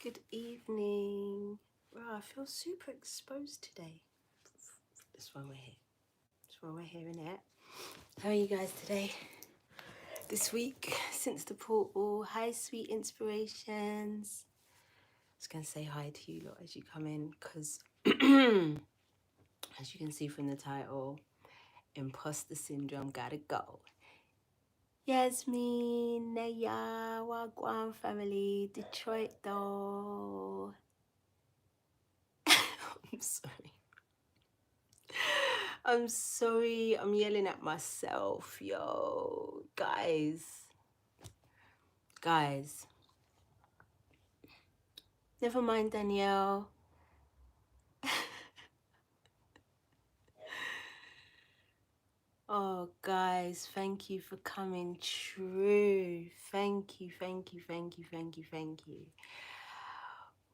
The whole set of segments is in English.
Good evening. Wow, I feel super exposed today. That's why we're here. That's why we're here, innit? How are you guys today? This week, since the portal. Hi, sweet inspirations. I was going to say hi to you lot as you come in, because as you can see from the title, Imposter Syndrome gotta go. Yasmin, Naya, Wagwan family, Detroit though. I'm sorry. I'm sorry, I'm yelling at myself, yo. Guys. Never mind, Danielle. Oh, guys, thank you for coming true. Thank you.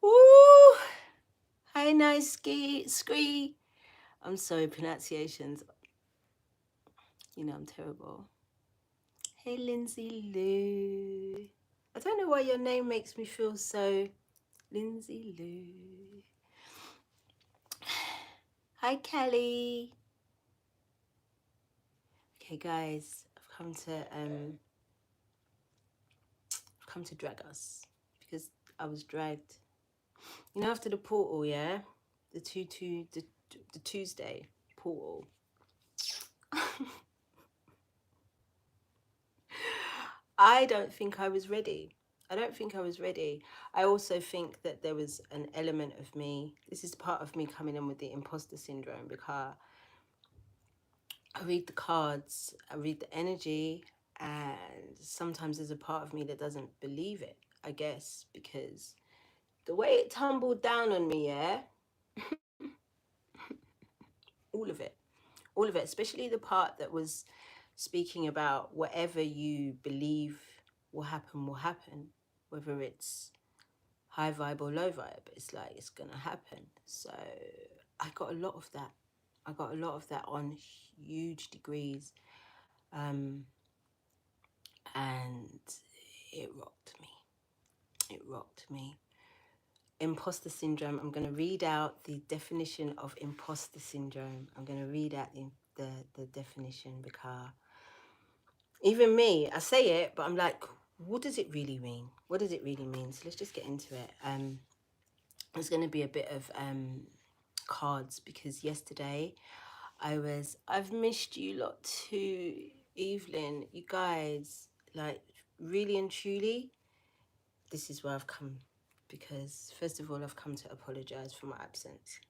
Woo! Hi, nice scree. I'm sorry, pronunciations. You know I'm terrible. Hey, Lindsay Lou. I don't know why your name makes me feel so... Lindsay Lou. Hi, Kelly. Okay, guys, I've come to drag us because I was dragged. You know, after the portal, yeah, the Tuesday portal. I don't think I was ready. I also think that there was an element of me. This is part of me coming in with the imposter syndrome, because I read the cards, I read the energy, and sometimes there's a part of me that doesn't believe it, I guess, because the way it tumbled down on me, yeah, all of it, especially the part that was speaking about whatever you believe will happen, whether it's high vibe or low vibe, it's like it's gonna happen. So I got a lot of that. On huge degrees. And it rocked me. Imposter syndrome. I'm going to read out the definition of imposter syndrome. I'm going to read out the definition, because even me, I say it, but I'm like, what does it really mean? So let's just get into it. There's going to be a bit of cards, because yesterday I've missed you lot too, Evelyn. You guys, like, really and truly, this is where I've come, because first of all, I've come to apologize for my absence.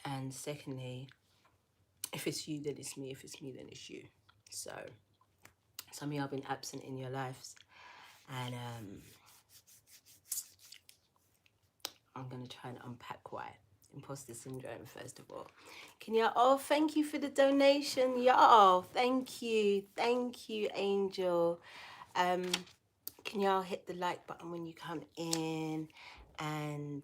And secondly, if it's you, then it's me. If it's me, then it's you. So some of y'all have been absent in your lives, and I'm going to try and unpack why. Imposter syndrome, first of all. Can y'all... Oh, thank you for the donation, y'all. Thank you, Angel. Can y'all hit the like button when you come in? And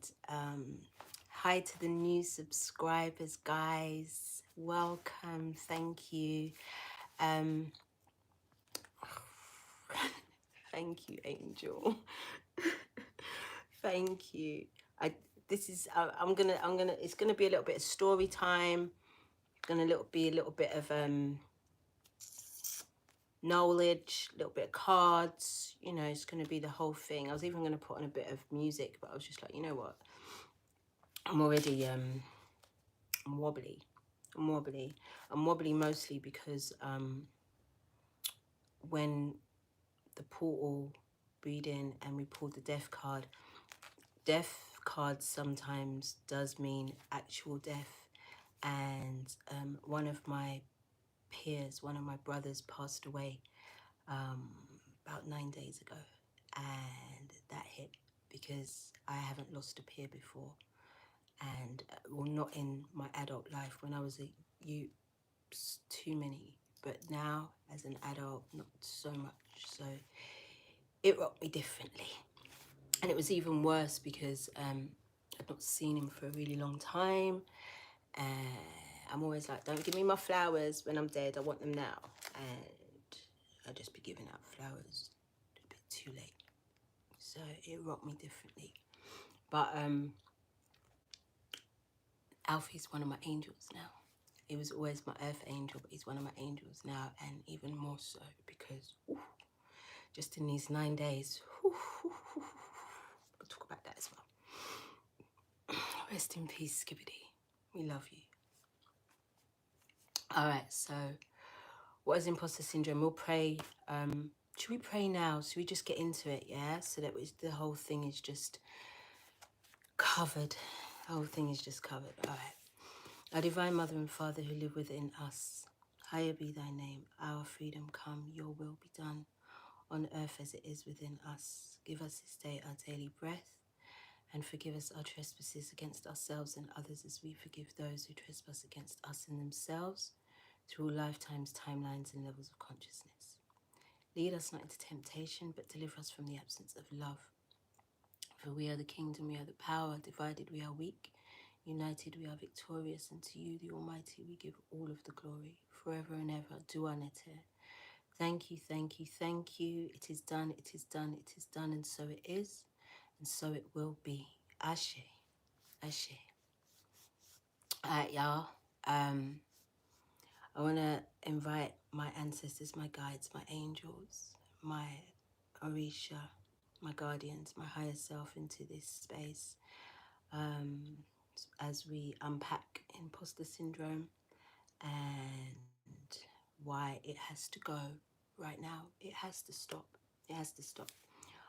hi to the new subscribers, guys. Welcome. Thank you. Thank you, Angel. Thank you. It's gonna be a little bit of story time. Be a little bit of knowledge, a little bit of cards. You know, it's gonna be the whole thing. I was even gonna put on a bit of music, but I was just like, you know what? I'm already I'm wobbly. I'm wobbly mostly because when the portal reading and we pulled the death card sometimes does mean actual death. And one of my peers, one of my brothers, passed away about 9 days ago, and that hit because I haven't lost a peer before, and well, not in my adult life. When I was a youth, too many, but now as an adult, not so much. So it rocked me differently, and it was even worse because I'd not seen him for a really long time. I'm always like, don't give me my flowers when I'm dead, I want them now. And I'd just be giving out flowers a bit too late. So it rocked me differently. But Alfie's one of my angels now. He was always my earth angel, but he's one of my angels now, and even more so because just in these 9 days, we'll talk about that as well. Rest in peace, Skibbity. We love you. All right, so what is imposter syndrome? We'll pray. Should we pray now? Should we just get into it, yeah? So that the whole thing is just covered. The whole thing is just covered. All right. Our divine Mother and Father who live within us, hallowed be thy name. Our freedom come, your will be done on earth as it is within us. Give us this day our daily bread, and forgive us our trespasses against ourselves and others as we forgive those who trespass against us and themselves, through lifetimes, timelines, and levels of consciousness. Lead us not into temptation, but deliver us from the absence of love. For we are the kingdom, we are the power. Divided we are weak, united we are victorious. And to you, the Almighty, we give all of the glory, forever and ever. Dua Neter. Thank you, thank you, thank you. It is done, it is done, it is done, and so it is, and so it will be. Ashe, Ashe. All right, y'all. I want to invite my ancestors, my guides, my angels, my Orisha, my guardians, my higher self into this space as we unpack imposter syndrome and why it has to go right now. It has to stop. It has to stop.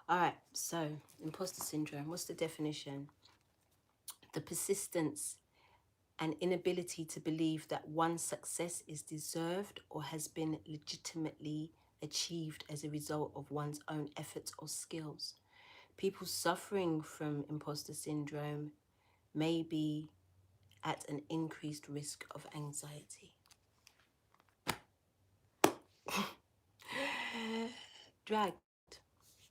All right, so imposter syndrome, what's the definition? The persistence and inability to believe that one's success is deserved or has been legitimately achieved as a result of one's own efforts or skills. People suffering from imposter syndrome may be at an increased risk of anxiety. Dragged.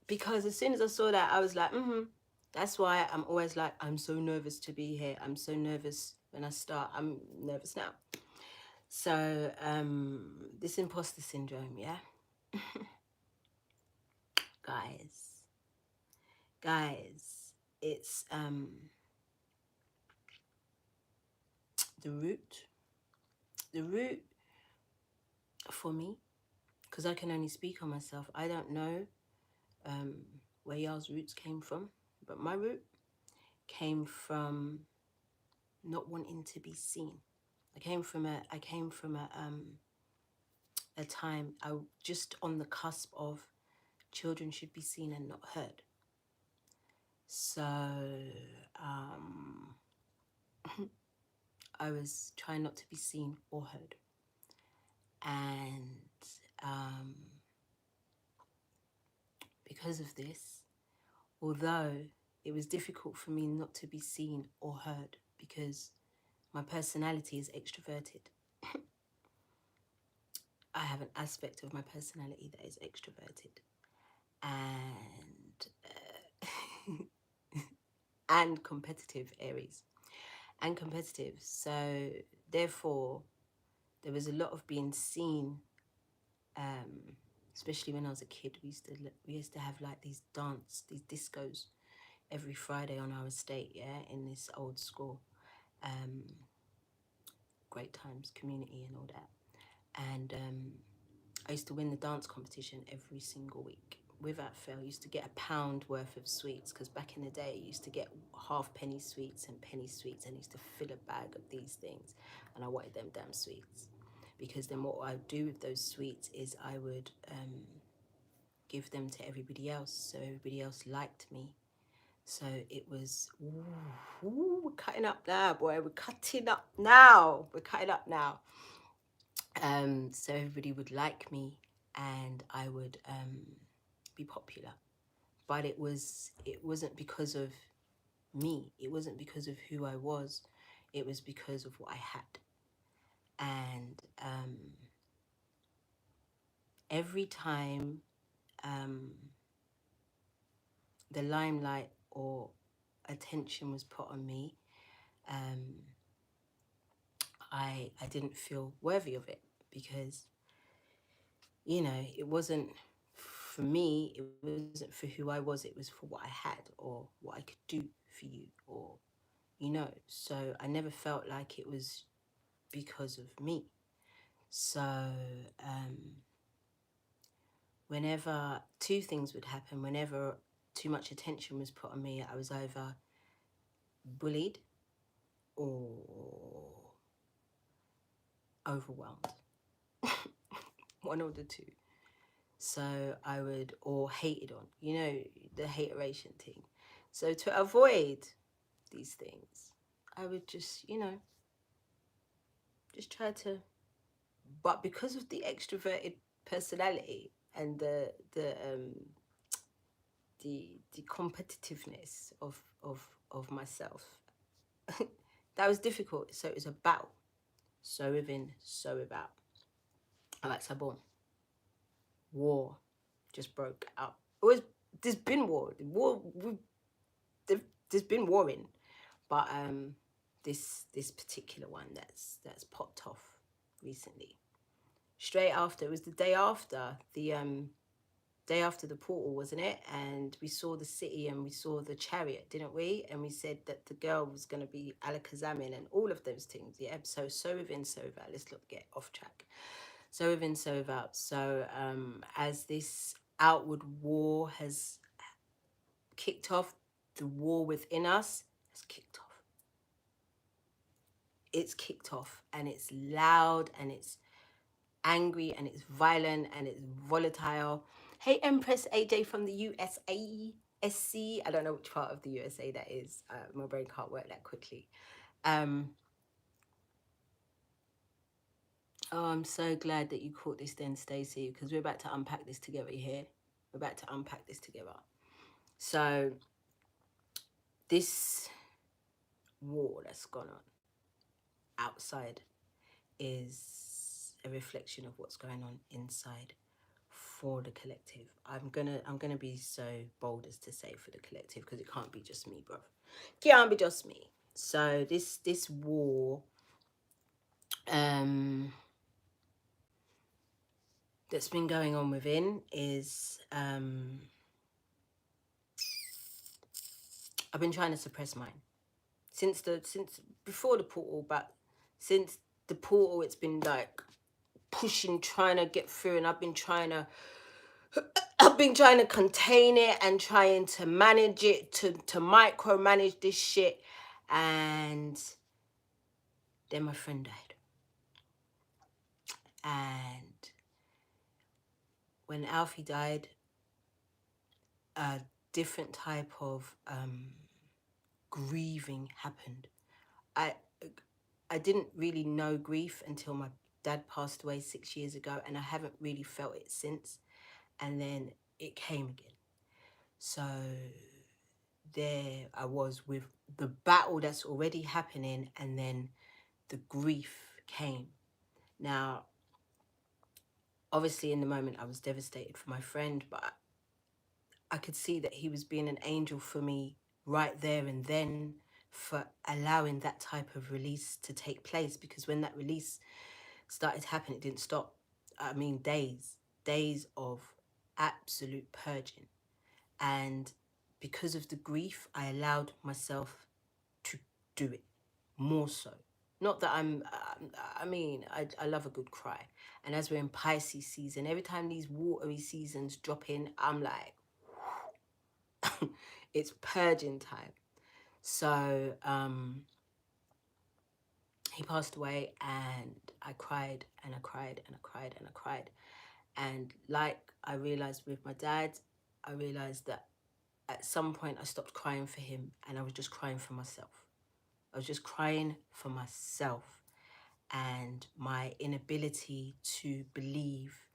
Because as soon as I saw that, I was like, that's why I'm always like, I'm so nervous to be here. I'm so nervous when I start. I'm nervous now. So this imposter syndrome, yeah? Guys, it's the root for me, because I can only speak on myself. I don't know where y'all's roots came from, but my root came from not wanting to be seen. I came from a time I just on the cusp of children should be seen and not heard. So I was trying not to be seen or heard. And because of this, although it was difficult for me not to be seen or heard because my personality is extroverted, I have an aspect of my personality that is extroverted and competitive, Aries, and competitive. So therefore, there was a lot of being seen, especially when I was a kid. We used to have like these discos every Friday on our estate, yeah, in this old school. Great times, community and all that. And I used to win the dance competition every single week. Without fail, I used to get £1 worth of sweets, because back in the day, I used to get half-penny sweets and penny sweets, and I used to fill a bag of these things, and I wanted them damn sweets. Because then what I would do with those sweets is I would give them to everybody else, so everybody else liked me. So it was, we're cutting up now, boy. We're cutting up now. We're cutting up now. So everybody would like me, and I would be popular. But it wasn't because of me. It wasn't because of who I was. It was because of what I had. And every time the limelight or attention was put on me, I didn't feel worthy of it, because you know, it wasn't for me, it wasn't for who I was, it was for what I had or what I could do for you, or, you know. So I never felt like it was because of me. So whenever two things would happen, whenever too much attention was put on me, I was either bullied or overwhelmed. One or the two. So I would, or hated on, you know, the hateration thing. So to avoid these things, I would just, you know, just try to, but because of the extroverted personality and the competitiveness of myself, that was difficult. So it was a battle. So within, so without. Like Sabon, war just broke out. It was, there's been war. There's been warring, but this particular one that's popped off recently. Straight after, it was the day after the portal, wasn't it? And we saw the city and we saw the chariot, didn't we? And we said that the girl was going to be Alakazamin and all of those things. Yeah. So within, so without. Let's not get off track. So within, so without. So as this outward war has kicked off, the war within us has kicked off. It's kicked off, and it's loud, and it's angry, and it's violent, and it's volatile. Hey, Empress AJ from the USA, SC. I don't know which part of the USA that is. My brain can't work that quickly. Oh, I'm so glad that you caught this then, Stacey, because we're about to unpack this together here. We're about to unpack this together. So this war that's gone on outside is a reflection of what's going on inside for the collective. I'm gonna be so bold as to say for the collective, because it can't be just me, bro. It can't be just me. So this war that's been going on within is I've been trying to suppress mine since before the portal, but since the portal it's been like pushing, trying to get through, and I've been trying to contain it and trying to manage it, to micromanage this shit. And then my friend died. And when Alfie died, a different type of grieving happened. I didn't really know grief until my dad passed away 6 years ago, and I haven't really felt it since. And then it came again. So there I was with the battle that's already happening, and then the grief came. Now, obviously in the moment I was devastated for my friend, but I could see that he was being an angel for me right there and then, for allowing that type of release to take place, because when that release started happening, it didn't stop. I mean, days of absolute purging. And because of the grief, I allowed myself to do it more so. Not that I love a good cry. And as we're in Pisces season, every time these watery seasons drop in, I'm like, it's purging time. So he passed away, and I cried and I cried and I cried and I cried. And like I realized with my dad, I realized that at some point I stopped crying for him, and I was just crying for myself. I was just crying for myself and my inability to believe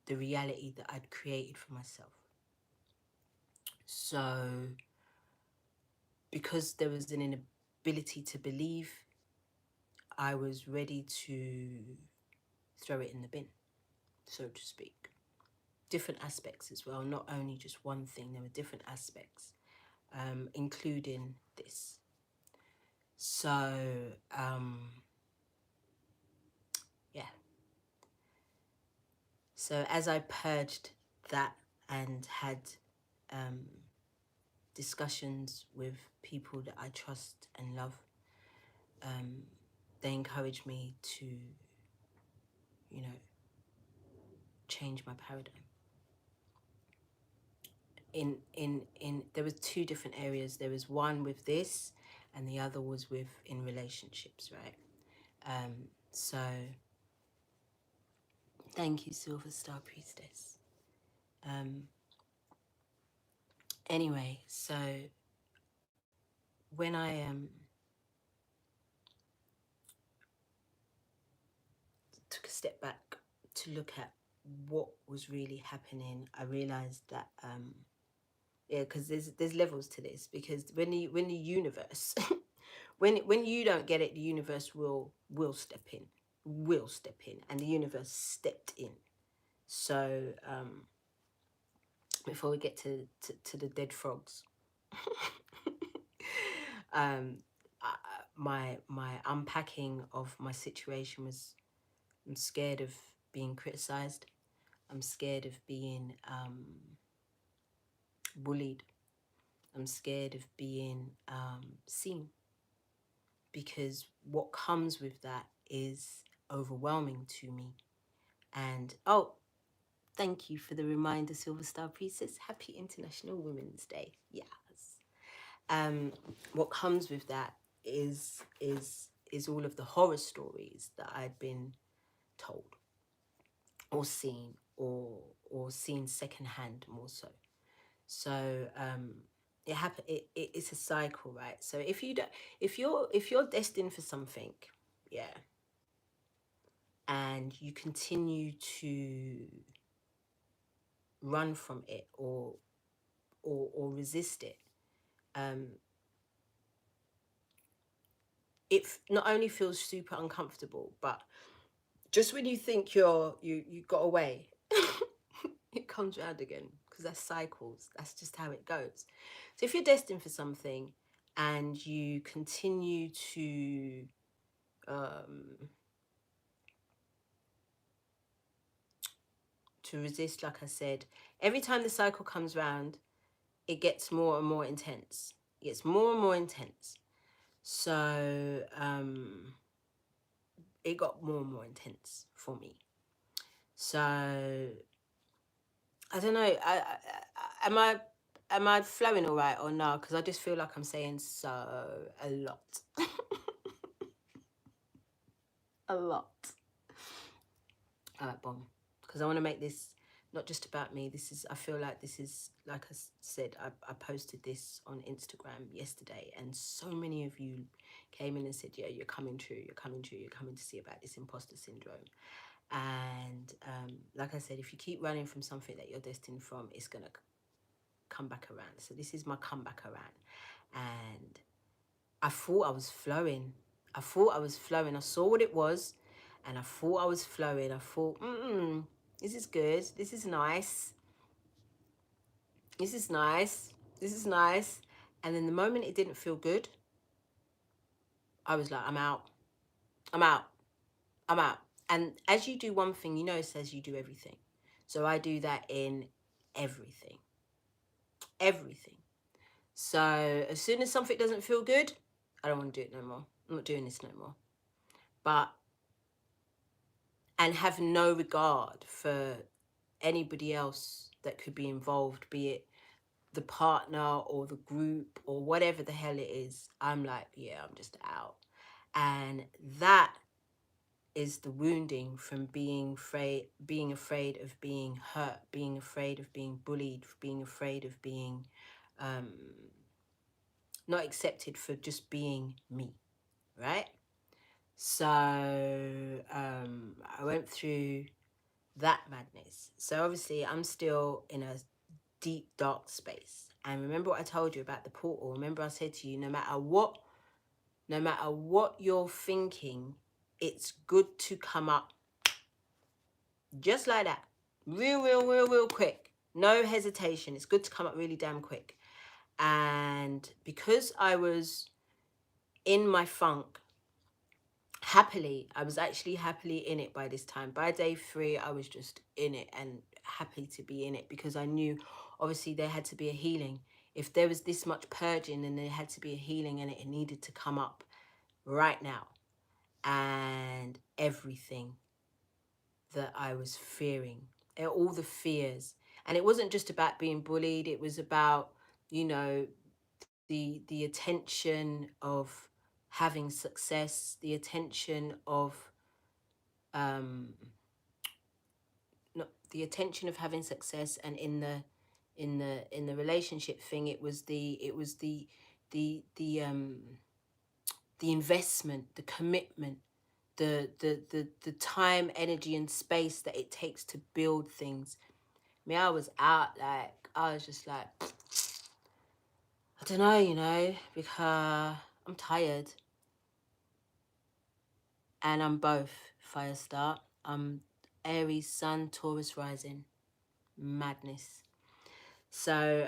the reality that I'd created for myself. So because there was an inability to believe, I was ready to throw it in the bin, so to speak. Different aspects as well, not only just one thing, there were different aspects, including this. So, yeah. So as I purged that and had discussions with people that I trust and love, they encouraged me to, you know, change my paradigm. In there was two different areas. There was one with this, and the other was with in relationships, right? So thank you, Silver Star Priestess. Anyway, so when I took a step back to look at what was really happening, I realized that yeah, because there's levels to this. Because when the universe when you don't get it, the universe will step in, and the universe stepped in. So before we get to the dead frogs, my unpacking of my situation was, I'm scared of being criticized. I'm scared of being bullied. I'm scared of being seen, because what comes with that is overwhelming to me. And oh, thank you for the reminder, Silver Star Priestess. Happy International Women's Day. Yes. What comes with that is all of the horror stories that I'd been told or seen, or seen secondhand, more so. So it happen. It's a cycle, right? So if you don't, if you're destined for something, yeah, and you continue to run from it or resist it, it not only feels super uncomfortable, but just when you think you got away, it comes round again, because that's cycles. That's just how it goes. So if you're destined for something and you continue to resist, like I said, every time the cycle comes round, it gets more and more intense. It gets more and more intense. So it got more and more intense for me. So I don't know. Am I flowing all right or no? Because I just feel like I'm saying so a lot, a lot. All right, bomb. Because I want to make this not just about me. This is, I feel like this is, like I said, I posted this on Instagram yesterday, and so many of you came in and said, yeah, you're coming true, you're coming true, you're coming to see about this imposter syndrome. And like I said, if you keep running from something that you're destined from, it's going to come back around. So this is my comeback around. And I thought I was flowing. I saw what it was, and I thought I was flowing. I thought, this is good. This is nice. This is nice. This is nice. And then the moment it didn't feel good, I was like, I'm out. I'm out. I'm out. And as you do one thing, it says you do everything. So I do that in everything. Everything. So as soon as something doesn't feel good, I don't want to do it no more. I'm not doing this no more. And have no regard for anybody else that could be involved, be it the partner or the group or whatever the hell it is. I'm like, yeah, I'm just out. And that is the wounding from being afraid of being hurt, being afraid of being bullied, being afraid of being not accepted for just being me, right? So I went through that madness. So obviously I'm still in a deep, dark space. And remember what I told you about the portal. Remember I said to you, no matter what you're thinking, it's good to come up just like that. Real quick. No hesitation. It's good to come up really damn quick. And because I was in my funk, happily. I was actually happily in it by this time. By day 3, I was just in it and happy to be in it, because I knew obviously there had to be a healing. If there was this much purging, then there had to be a healing, and it needed to come up right now. And everything that I was fearing, all the fears. And it wasn't just about being bullied, it was about, you know, the attention of having success, the attention of not the attention of having success. And in the relationship thing, the investment, the commitment, the time, energy, and space that it takes to build things. I was out, like, I was just like, I don't know, because I'm tired. And I'm both fire start. I'm Aries Sun, Taurus rising. Madness. So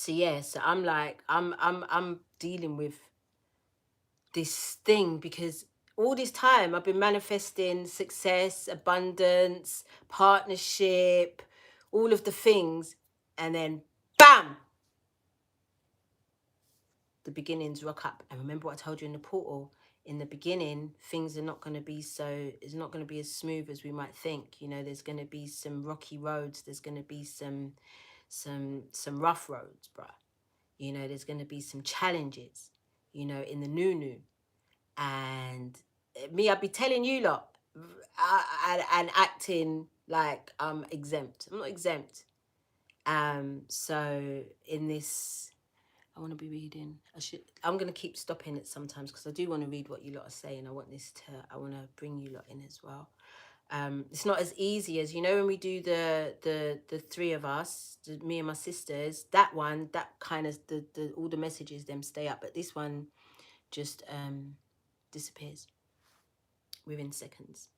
yeah, so I'm like, I'm dealing with this thing, because all this time I've been manifesting success, abundance, partnership, all of the things, and then bam, the beginnings rock up. And remember what I told you in the portal, in the beginning, things are not going to be it's not going to be as smooth as we might think. There's going to be some rocky roads, there's going to be some rough roads, bruh. There's going to be some challenges, in the new. And me, I'd be telling you lot, and acting like I'm exempt. I'm not exempt. So in this, I want to be reading. I'm going to keep stopping it sometimes, because I do want to read what you lot are saying. I want to bring you lot in as well. It's not as easy as, when we do the three of us, me and my sisters, that one, that kind of, the all the messages, them stay up. But this one just disappears within seconds.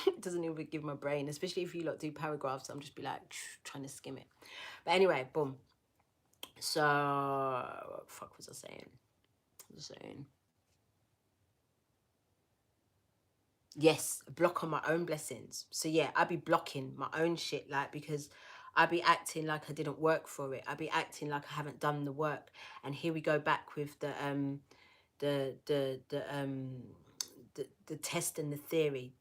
It doesn't even give my brain, especially if you lot do paragraphs. I'm just be like trying to skim it. But anyway, boom. So what the fuck was I saying? Yes, block on my own blessings. So yeah, I be blocking my own shit, like, because I be acting like I didn't work for it. I be acting like I haven't done the work. And here we go back with the test and the theory.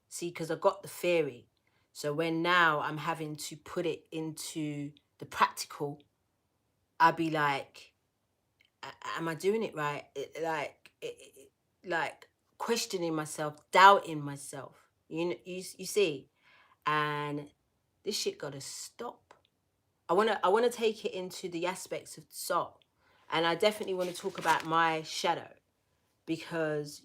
See, because I got the theory. So when now I'm having to put it into the practical, I be like, am I doing it right? Like questioning myself, doubting myself. You see, and this shit gotta stop. I wanna take it into the aspects of soul, and I definitely want to talk about my shadow, because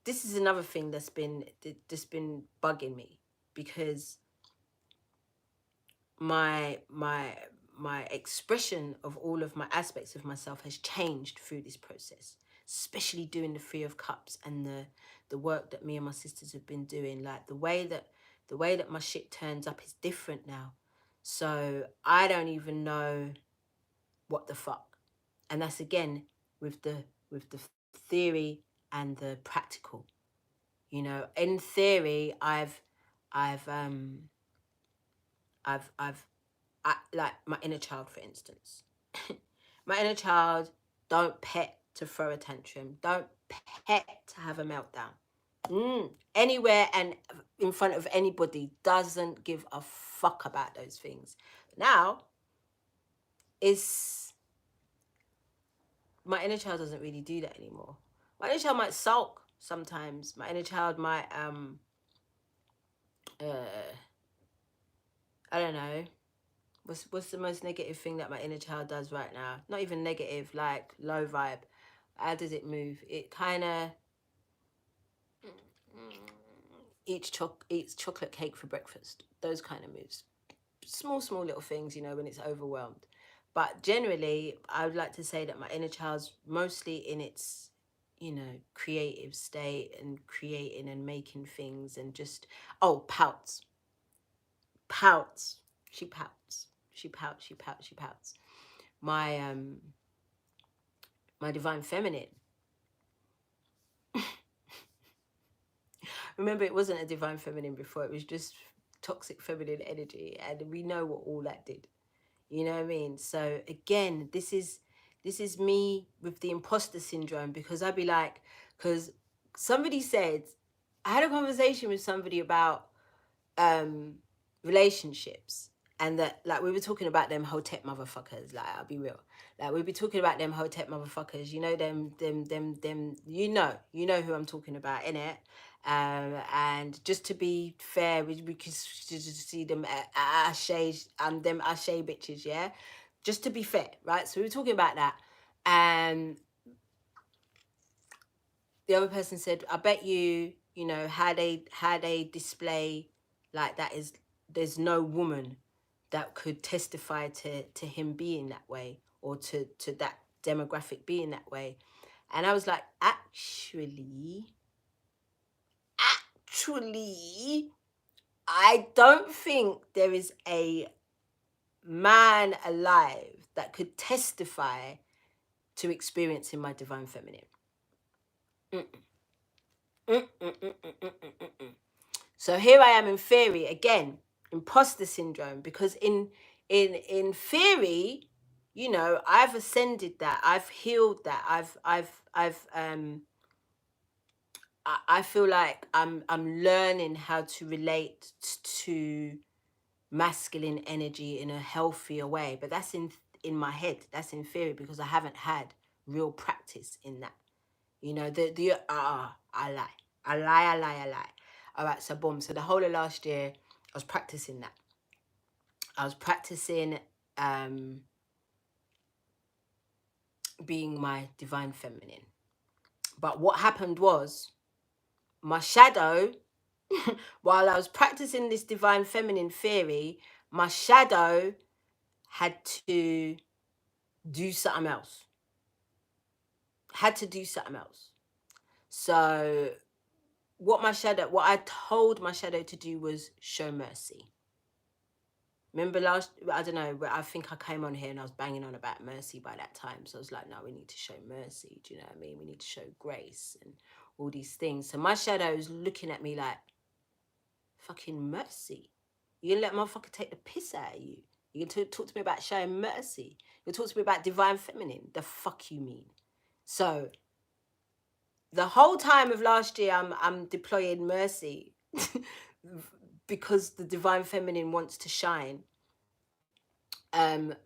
this is another thing that's been bugging me, because my expression of all of my aspects of myself has changed through this process, especially doing the 3 of Cups and the work that me and my sisters have been doing. Like, the way that my shit turns up is different now. So I don't even know what the fuck. And that's again with the theory and the practical. In theory, I've like my inner child, for instance. My inner child don't pet to throw a tantrum, don't pet to have a meltdown. Anywhere and in front of anybody, doesn't give a fuck about those things. Now, is my inner child doesn't really do that anymore. My inner child might sulk sometimes. My inner child might I don't know. What's the most negative thing that my inner child does right now? Not even negative, like low vibe. How does it move? It kind of eats chocolate cake for breakfast. Those kind of moves. Small little things, when it's overwhelmed. But generally, I would like to say that my inner child's mostly in its, creative state, and creating and making things, and just, pouts. Pouts. She pouts. She pouts. My my divine feminine. Remember, it wasn't a divine feminine before. It was just toxic feminine energy. And we know what all that did. You know what I mean? So again, this is me with the imposter syndrome, because I'd be like, because somebody said, I had a conversation with somebody about relationships, and that, like, we were talking about them hotep motherfuckers. Like, I'll be real, like, we'd be talking about them hotep motherfuckers, you know, them, you know who I'm talking about, innit? And just to be fair, we could just see them Ashay, them Ashay bitches, yeah, just to be fair, right? So we were talking about that, and the other person said, I bet you, you know, how they display like that is, there's no woman that could testify to him being that way, or to that demographic being that way. And I was like, actually, I don't think there is a man alive that could testify to experiencing my divine feminine. Mm-mm. Mm-mm-mm-mm-mm-mm-mm. So here I am in theory again, imposter syndrome, because in theory, you know, I've ascended that, I've healed that, I feel like I'm learning how to relate to masculine energy in a healthier way, but that's in my head, that's in theory, because I haven't had real practice in that. You know, I lie. All right, so boom. So the whole of last year, I was practicing that. I was practicing being my divine feminine. But what happened was, my shadow, while I was practicing this divine feminine theory, my shadow had to do something else. Had to do something else. So what I told my shadow to do was show mercy. Remember I don't know, I think I came on here and I was banging on about mercy by that time. So I was like, no, we need to show mercy. Do you know what I mean? We need to show grace and all these things. So my shadow's looking at me like, fucking mercy? You gonna let motherfucker take the piss out of you? You can talk to me about showing mercy? You talk to me about divine feminine? The fuck you mean? So the whole time of last year, I'm deploying mercy because the divine feminine wants to shine. My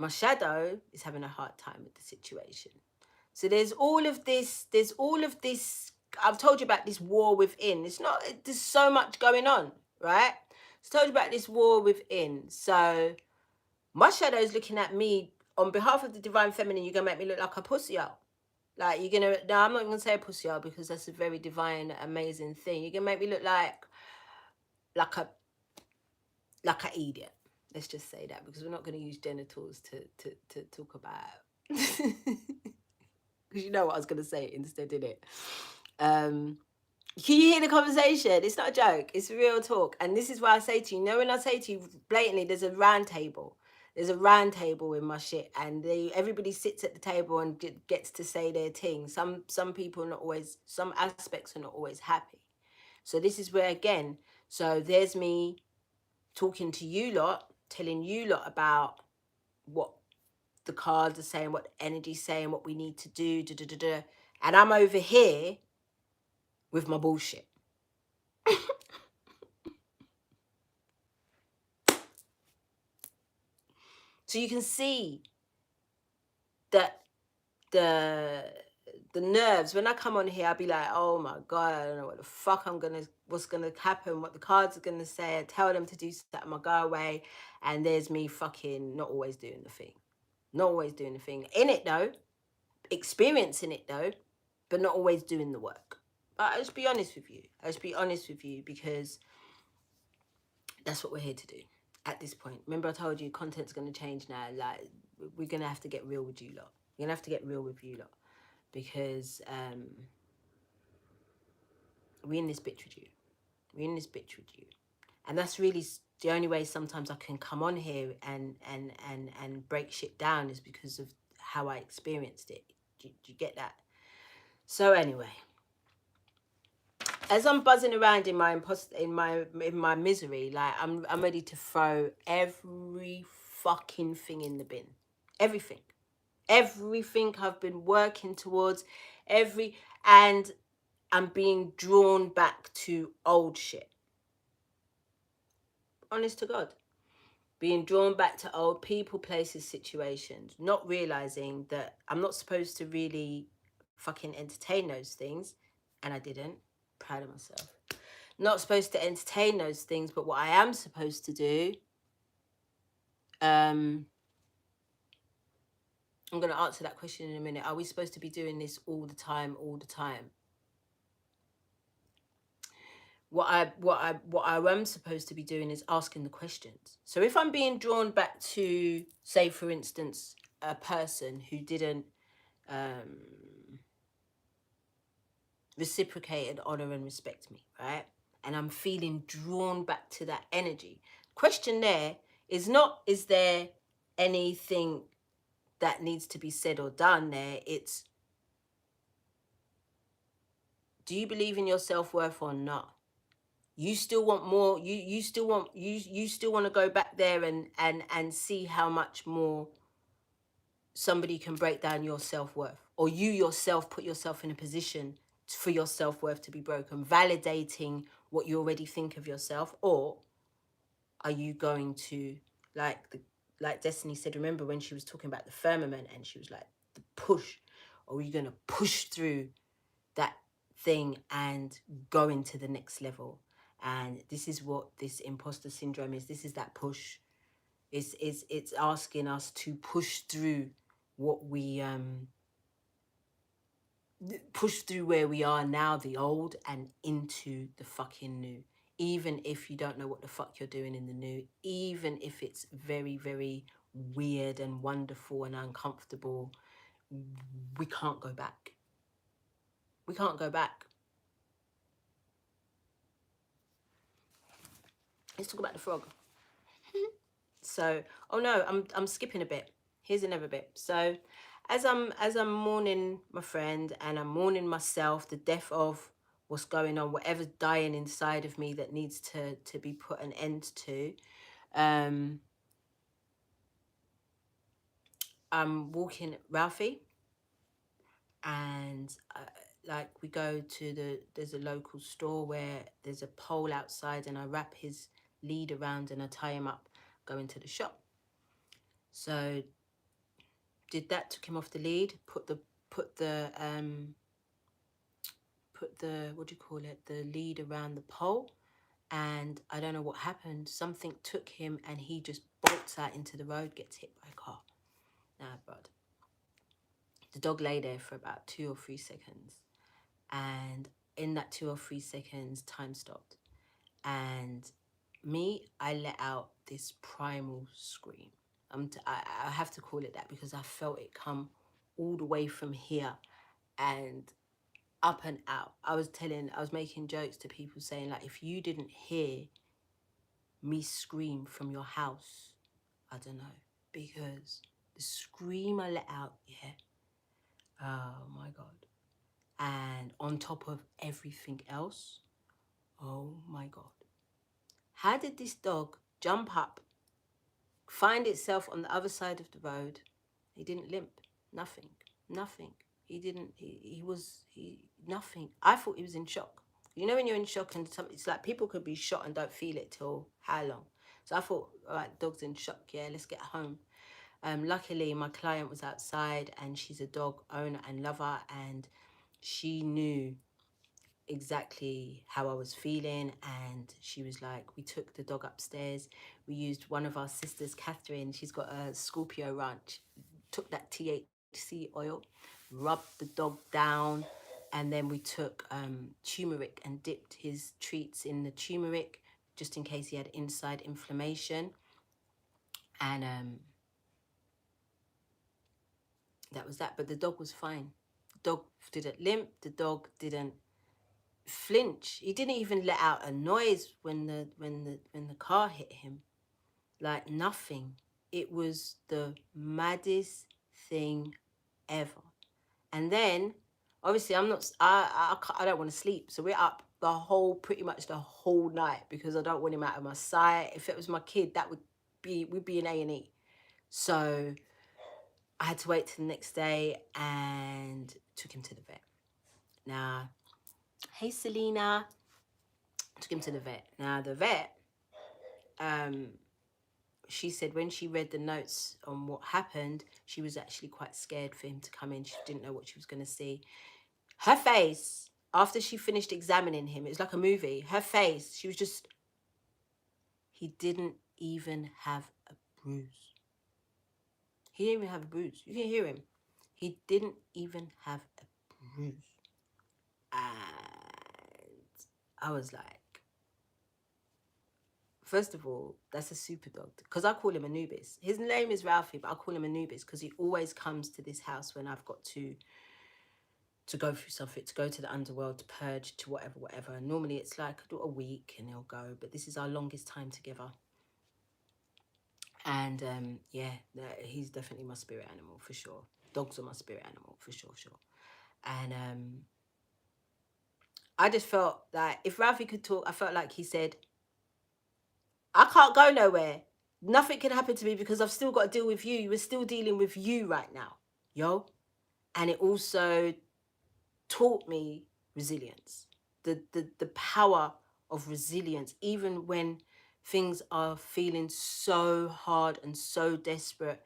shadow is having a hard time with the situation. So there's all of this, I've told you about this war within. There's so much going on, right? I've told you about this war within. So my shadow is looking at me on behalf of the divine feminine. You're gonna make me look like a pussy out. Like, you're gonna, no, I'm not gonna say a pussy out, because that's a very divine, amazing thing. You're gonna make me look like a idiot. Let's just say that, because we're not going to use genitals to talk about. Because you know what I was going to say instead, didn't it? Can you hear the conversation? It's not a joke. It's real talk. And this is why I say to you, when I say to you blatantly, there's a round table. There's a round table in my shit, and everybody sits at the table and gets to say their thing. Some people are not always, some aspects are not always happy. So this is where, again, so there's me talking to you lot, telling you lot about what the cards are saying, what the energy's saying, what we need to do, and I'm over here with my bullshit. So you can see that the nerves, when I come on here, I'll be like, oh my God, I don't know what the fuck what's gonna happen, what the cards are gonna say. I tell them to do something, I go away, and there's me fucking not always doing the thing. Not always doing the thing. In it though, experiencing it though, but not always doing the work. But I'll just be honest with you. Because that's what we're here to do at this point. Remember, I told you content's going to change now. Like, we're going to have to get real with you lot. We're going to have to get real with you lot, because we in this bitch with you. And that's really the only way sometimes I can come on here and break shit down, is because of how I experienced it. Do you get that? So anyway, as I'm buzzing around in my in my misery, like I'm ready to throw every fucking thing in the bin. Everything. Everything I've been working towards, and I'm being drawn back to old shit. Honest to God. Being drawn back to old people, places, situations, not realizing that I'm not supposed to really fucking entertain those things. And I didn't. Proud of myself. Not supposed to entertain those things, but what I am supposed to do, I'm going to answer that question in a minute. Are we supposed to be doing this all the time, all the time? What I am supposed to be doing is asking the questions. So if I'm being drawn back to, say, for instance, a person who didn't reciprocate and honor and respect me, right? And I'm feeling drawn back to that energy. Question there is not, is there anything that needs to be said or done there? It's, do you believe in your self-worth or not? You still want more. You still want, you still want to go back there and see how much more somebody can break down your self-worth, or you yourself put yourself in a position for your self-worth to be broken, validating what you already think of yourself? Or are you going to, like Destiny said, remember when she was talking about the firmament and she was like, the push, or are you going to push through that thing and go into the next level? And this is what this imposter syndrome is. This is that push. It's asking us to push through what we push through where we are now, the old, and into the fucking new. Even if you don't know what the fuck you're doing in the new, even if it's very, very weird and wonderful and uncomfortable, we can't go back. We can't go back. Let's talk about the frog. So, oh no, I'm skipping a bit. Here's another bit. So, as I'm mourning my friend and I'm mourning myself, the death of what's going on, whatever's dying inside of me that needs to be put an end to, I'm walking Ralphie, and like we go to there's a local store where there's a pole outside, and I wrap his lead around and I tie him up, go into the shop. So did that, took him off the lead, put the what do you call it, the lead around the pole, and I don't know what happened. Something took him and he just bolts out into the road, gets hit by a car. Nah, bud. The dog lay there for about 2 or 3 seconds, and in that 2 or 3 seconds, time stopped. And I let out this primal scream. I have to call it that because I felt it come all the way from here and up and out. I was making jokes to people saying, like, if you didn't hear me scream from your house, I don't know, because the scream I let out, yeah, oh my God. And on top of everything else, oh my God. How did this dog jump up, find itself on the other side of the road? He didn't limp, nothing. Nothing. I thought he was in shock. You know when you're in shock and it's like people could be shot and don't feel it till how long? So I thought, all right, dog's in shock, yeah, let's get home. Luckily, my client was outside and she's a dog owner and lover, and she knew exactly how I was feeling, and she was like, we took the dog upstairs. We used one of our sisters, Catherine, she's got a Scorpio ranch, took that THC oil, rubbed the dog down, and then we took turmeric and dipped his treats in the turmeric just in case he had inside inflammation. And that was that. But the dog was fine. The dog didn't limp. The dog didn't flinch. He didn't even let out a noise when the car hit him. Like nothing. It was the maddest thing ever. And then, obviously, I don't want to sleep. So we're up pretty much the whole night because I don't want him out of my sight. If it was my kid, we'd be in A&E. So I had to wait till the next day and took him to the vet. Now, hey, Selena. Took him to the vet. Now, the vet, she said when she read the notes on what happened, she was actually quite scared for him to come in. She didn't know what she was going to see. Her face, after she finished examining him, it was like a movie. Her face, she was just, he didn't even have a bruise. He didn't even have a bruise. You can hear him. He didn't even have a bruise. And I was like, first of all, that's a super dog. Because I call him Anubis. His name is Ralphie, but I call him Anubis because he always comes to this house when I've got to go through something, to go to the underworld, to purge, to whatever. And normally it's like a week and he'll go, but this is our longest time together. And yeah, he's definitely my spirit animal for sure. Dogs are my spirit animal for sure. And I just felt that if Ralphie could talk, I felt like he said, I can't go nowhere. Nothing can happen to me because I've still got to deal with you. We're still dealing with you right now, yo. And it also taught me resilience, the power of resilience, even when things are feeling so hard and so desperate,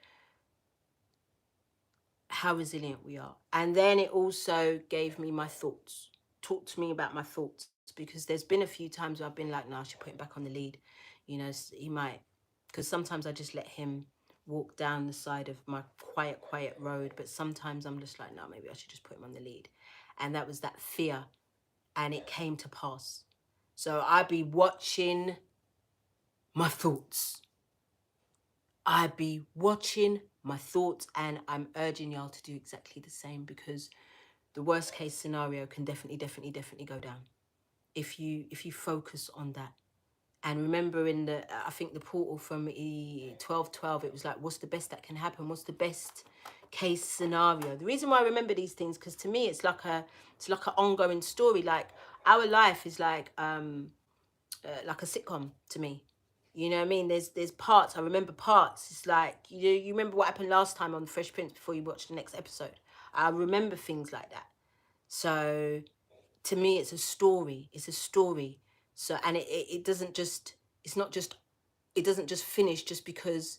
how resilient we are. And then it also gave me my thoughts, talked to me about my thoughts, because there's been a few times where I've been like, no, I should put him back on the lead. You know, he might, because sometimes I just let him walk down the side of my quiet road. But sometimes I'm just like, no, maybe I should just put him on the lead. And that was that fear. And it came to pass. So I'd be watching my thoughts. I'd be watching my thoughts, and I'm urging y'all to do exactly the same, because the worst case scenario can definitely go down if you focus on that. And remember, I think the portal from 12:12, it was like, what's the best that can happen? What's the best case scenario? The reason why I remember these things, because to me it's like an ongoing story. Like our life is like a sitcom to me. You know what I mean? There's parts. I remember parts. It's like, you remember what happened last time on Fresh Prince before you watch the next episode. I remember things like that. So to me, it's a story. It's a story. So, and it doesn't just, it doesn't just finish just because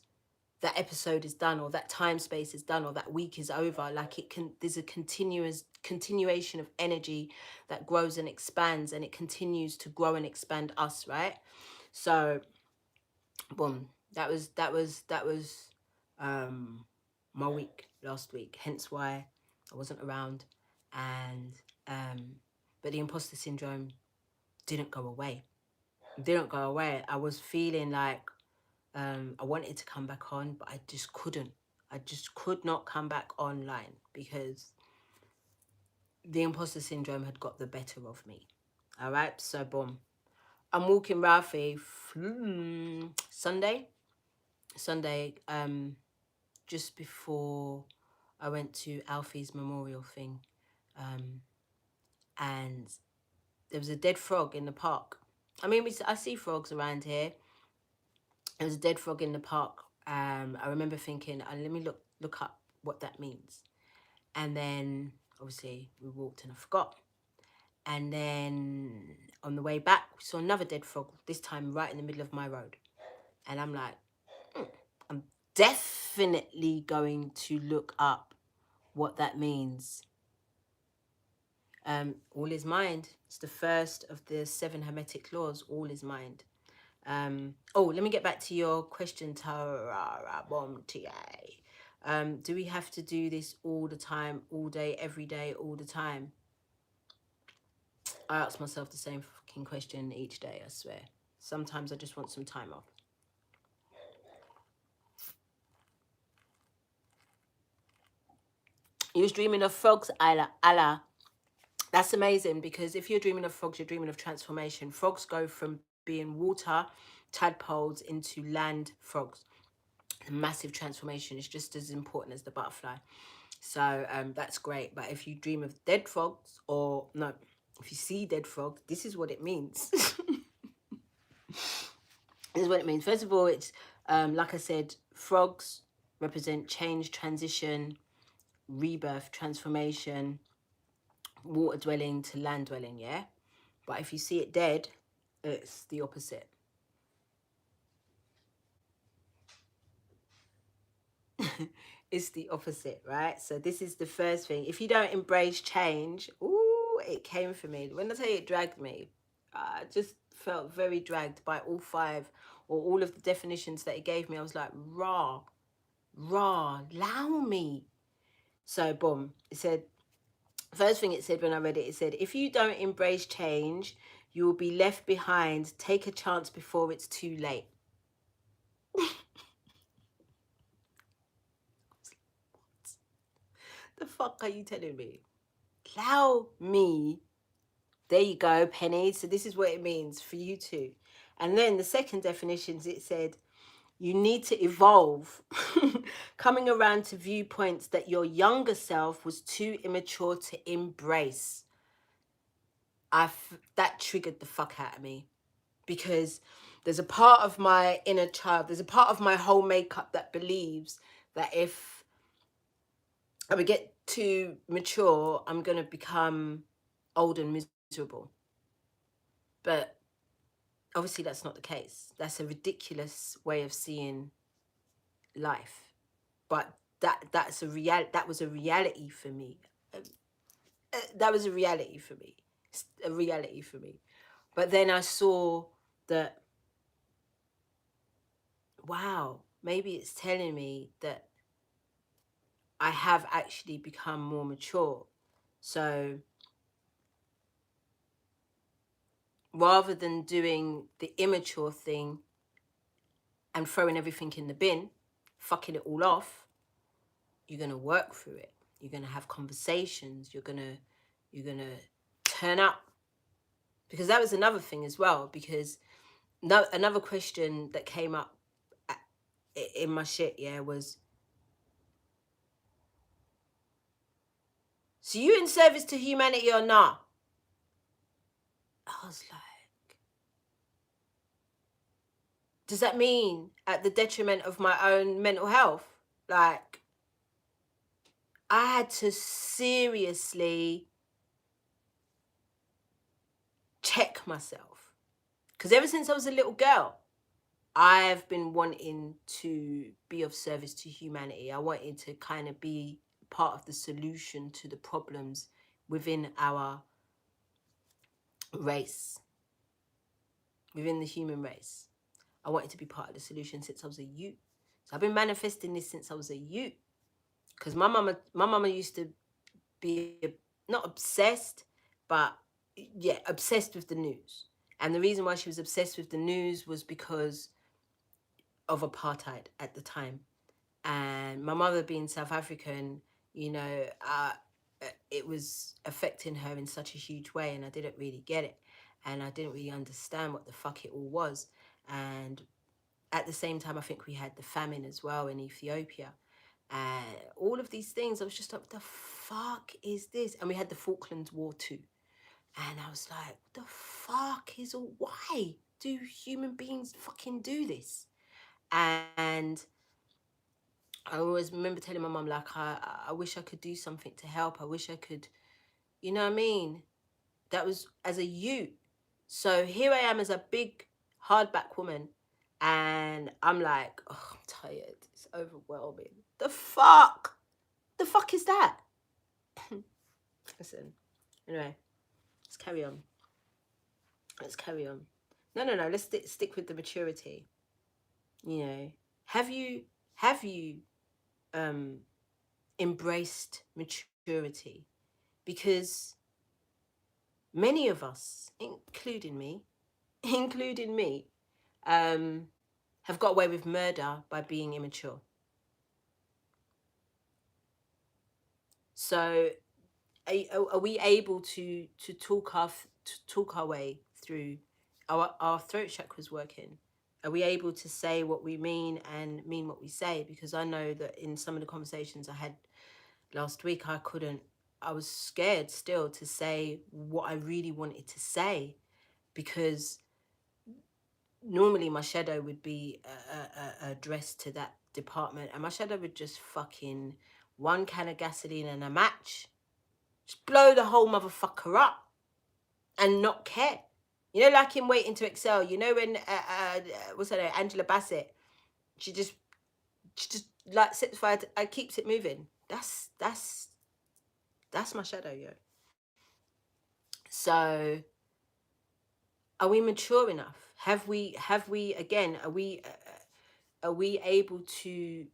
that episode is done, or that time space is done, or that week is over. Like there's a continuation of energy that grows and expands, and it continues to grow and expand us, right? So, boom, that was my week last week, hence why I wasn't around. And but the imposter syndrome didn't go away. I was feeling like I wanted to come back on, but I just couldn't. I just could not come back online because the imposter syndrome had got the better of me. All right, so boom, I'm walking Ralphie Sunday, just before I went to Alfie's memorial thing, and there was a dead frog in the park. I mean, I see frogs around here. There was a dead frog in the park. I remember thinking, let me look up what that means. And then obviously we walked and I forgot. And then on the way back, we saw another dead frog, this time right in the middle of my road. And I'm like, I'm definitely going to look up what that means. All is mind. It's the first of the 7 Hermetic laws. All is mind. Let me get back to your question, Tara Bomb TA. Do we have to do this all the time, all day, every day, all the time? I ask myself the same fucking question each day, I swear. Sometimes I just want some time off. You was dreaming of frogs, Allah. That's amazing, because if you're dreaming of frogs, you're dreaming of transformation. Frogs go from being water tadpoles into land frogs. A massive transformation is just as important as the butterfly. So that's great. But if you dream of dead frogs, or no, if you see dead frogs, this is what it means. This is what it means. First of all, it's like I said, frogs represent change, transition, rebirth, transformation, water dwelling to land dwelling, yeah? But if you see it dead, it's the opposite. It's the opposite, right? So this is the first thing. If you don't embrace change, ooh, it came for me. When I tell you it dragged me, I just felt very dragged by all five, or all of the definitions that it gave me. I was like, raw, allow me. So boom, it said, first thing it said when I read it, it said, if you don't embrace change, you will be left behind. Take a chance before it's too late. The fuck are you telling me? Allow me. There you go, Penny. So this is what it means for you too. And then the second definitions, it said, you need to evolve, coming around to viewpoints that your younger self was too immature to embrace. That triggered the fuck out of me, because there's a part of my inner child, there's a part of my whole makeup that believes that if I would get too mature, I'm going to become old and miserable. But obviously that's not the case. That's a ridiculous way of seeing life. But that was a reality for me. That was a reality for me. A reality for me. But then I saw that, wow, maybe it's telling me that I have actually become more mature. So rather than doing the immature thing and throwing everything in the bin, fucking it all off, you're going to work through it. You're going to have conversations. You're going to turn up. Because that was another thing as well, because another question that came up in my shit, yeah, was, so you in service to humanity or not? I was like, does that mean at the detriment of my own mental health? Like, I had to seriously check myself. Because ever since I was a little girl, I've been wanting to be of service to humanity. I wanted to kind of be part of the solution to the problems within our race, within the human race. I wanted to be part of the solution since I was a youth. So I've been manifesting this since I was a youth. Because my mama used to be not obsessed, but yeah, obsessed with the news. And the reason why she was obsessed with the news was because of apartheid at the time. And my mother being South African, you know, it was affecting her in such a huge way, and I didn't really get it, and I didn't really understand what the fuck it all was. And at the same time, I think we had the famine as well in Ethiopia, and all of these things. I was just like, what the fuck is this? And we had the Falklands War too, and I was like, what the fuck is all? Why do human beings fucking do this? And I always remember telling my mum, like, I wish I could do something to help. I wish I could, you know what I mean? That was as a youth. So here I am as a big, hardback woman. And I'm like, oh, I'm tired. It's overwhelming. The fuck? The fuck is that? Listen, anyway, let's carry on. Let's carry on. No. Let's stick with the maturity. You know, have you um embraced maturity? Because many of us, including me, have got away with murder by being immature. So are we able to talk our way through our throat chakras working? Are we able to say what we mean and mean what we say? Because I know that in some of the conversations I had last week, I was scared still to say what I really wanted to say, because normally my shadow would be addressed to that department, and my shadow would just fucking one can of gasoline and a match, just blow the whole motherfucker up and not care. You know, like in Waiting to Excel, you know, when what's her name, Angela Bassett, she just like sets fire to, keeps it moving. That's my shadow, yo. So are we mature enough? Have we again, are we able to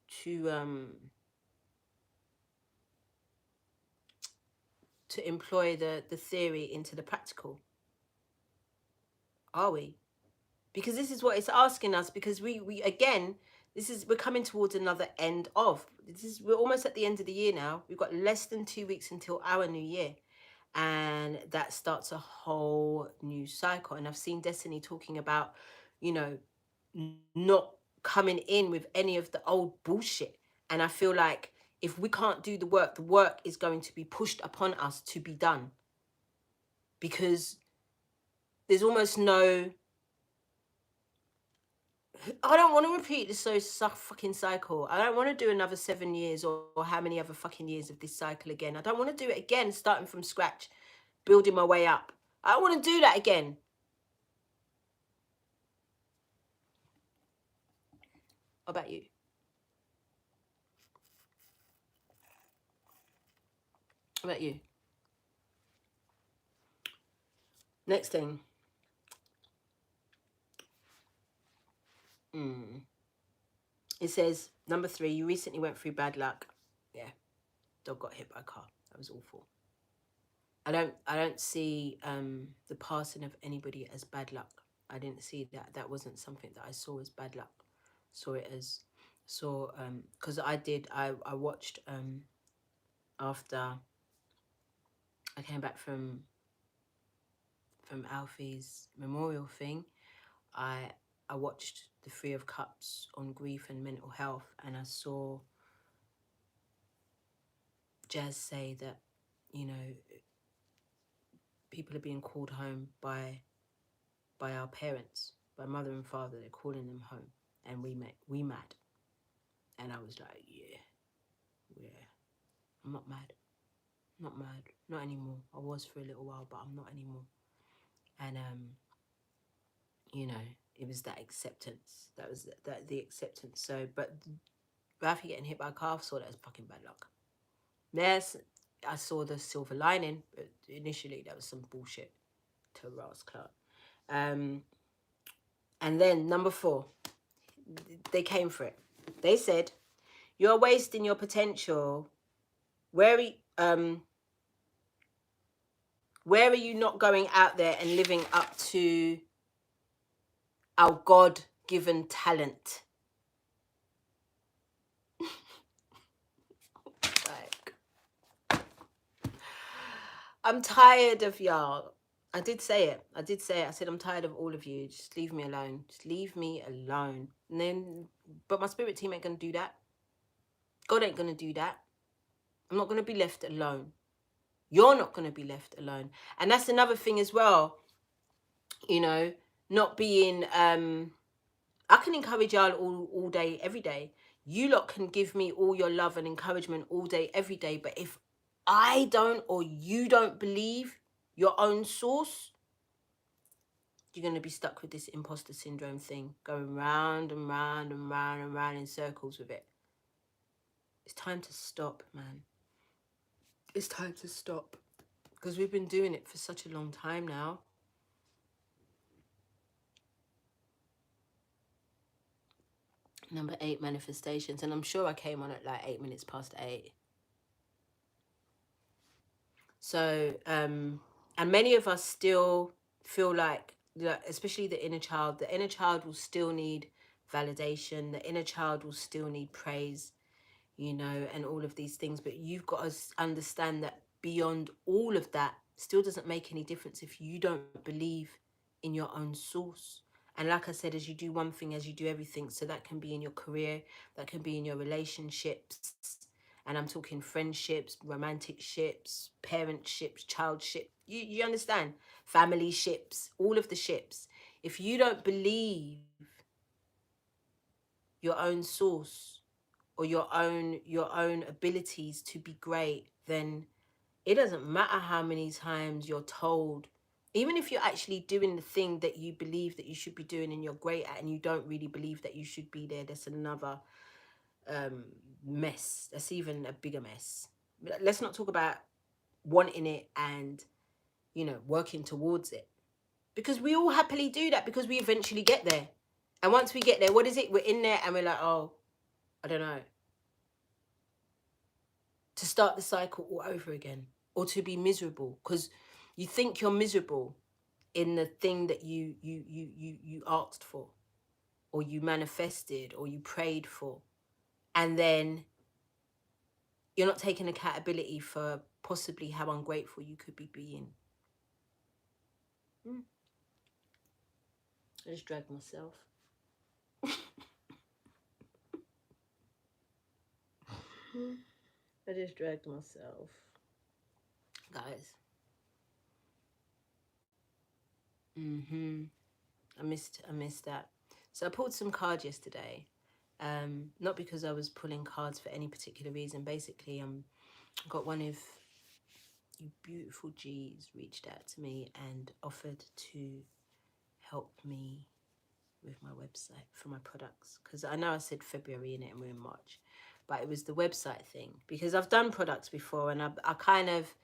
employ the theory into the practical? Are we? Because this is what it's asking us, because we again, we're coming towards another end of this. We're almost at the end of the year now. We've got less than 2 weeks until our new year, and that starts a whole new cycle. And I've seen Destiny talking about, you know, not coming in with any of the old bullshit. And I feel like if we can't do the work is going to be pushed upon us to be done, because there's almost no, I don't want to repeat this fucking cycle. I don't want to do another 7 years, or how many other fucking years of this cycle again. I don't want to do it again, starting from scratch, building my way up. I don't want to do that again. What about you? What about you? Next thing. It says, number 3, you recently went through bad luck. Yeah, dog got hit by a car. That was awful. I don't see the passing of anybody as bad luck. I didn't see that. That wasn't something that I saw as bad luck. Saw it as because I watched after I came back from Alfie's memorial thing. I watched the Three of Cups on grief and mental health, and I saw Jazz say that, you know, people are being called home by our parents, by mother and father. They're calling them home, and we mad. And I was like, yeah, I'm not mad, not anymore. I was for a little while, but I'm not anymore. And you know, it was that acceptance. That was the acceptance. So, but Ralphie getting hit by a car, I saw that as fucking bad luck. Yes, I saw the silver lining, but initially that was some bullshit to Ross Clark. And then number 4, they came for it. They said, "You're wasting your potential. Where are you not going out there and living up to our God-given talent?" Like, I'm tired of y'all. I did say it. I said, I'm tired of all of you. Just leave me alone. Just leave me alone. And then, but my spirit team ain't going to do that. God ain't going to do that. I'm not going to be left alone. You're not going to be left alone. And that's another thing as well. You know, not being, I can encourage y'all all day, every day. You lot can give me all your love and encouragement all day, every day. But if I don't, or you don't believe your own source, you're going to be stuck with this imposter syndrome thing, going round and round and round and round in circles with it. It's time to stop, man. It's time to stop. Because we've been doing it for such a long time now. Number 8, manifestations. And I'm sure I came on at like 8 minutes past 8. So, and many of us still feel like, especially the inner child will still need validation. The inner child will still need praise, you know, and all of these things. But you've got to understand that beyond all of that still doesn't make any difference if you don't believe in your own source. And like I said, as you do one thing, as you do everything, so that can be in your career, that can be in your relationships, and I'm talking friendships, romantic ships, parent ships, child ship. You understand? Family ships, all of the ships. If you don't believe your own source or your own abilities to be great, then it doesn't matter how many times you're told, even if you're actually doing the thing that you believe that you should be doing and you're great at, and you don't really believe that you should be there. That's another mess. That's even a bigger mess. Let's not talk about wanting it and, working towards it, because we all happily do that because we eventually get there. And once we get there, what is it? We're in there and we're like, oh, I don't know, to start the cycle all over again, or to be miserable because you think you're miserable in the thing that you asked for, or you manifested, or you prayed for, and then you're not taking accountability for possibly how ungrateful you could be being. I just dragged myself. I just dragged myself, guys. I missed that. So I pulled some cards yesterday. Not because I was pulling cards for any particular reason. Basically, got one of you beautiful G's reached out to me and offered to help me with my website for my products, because I know I said February in it and we're in March, but it was the website thing, because I've done products before and I kind of,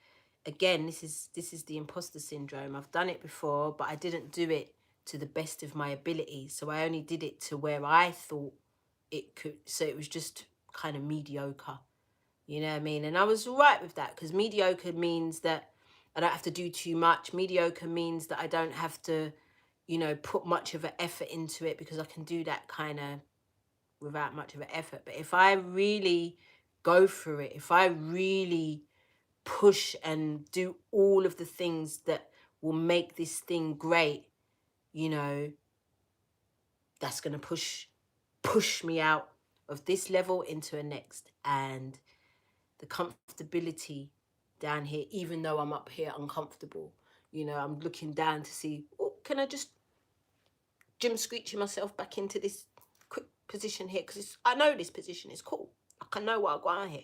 again, this is the imposter syndrome. I've done it before, but I didn't do it to the best of my ability, so I only did it to where I thought it could, so it was just kind of mediocre. You know what I mean? And I was all right with that, because mediocre means that I don't have to do too much. Mediocre means that I don't have to, put much of an effort into it, because I can do that kind of without much of an effort. But if I really go through it, if I really push and do all of the things that will make this thing great, that's going to push me out of this level into a next. And the comfortability down here, even though I'm up here uncomfortable, I'm looking down to see, oh, can I just Jim screeching myself back into this quick position here, because I know this position is cool. Like, I know what I go on here.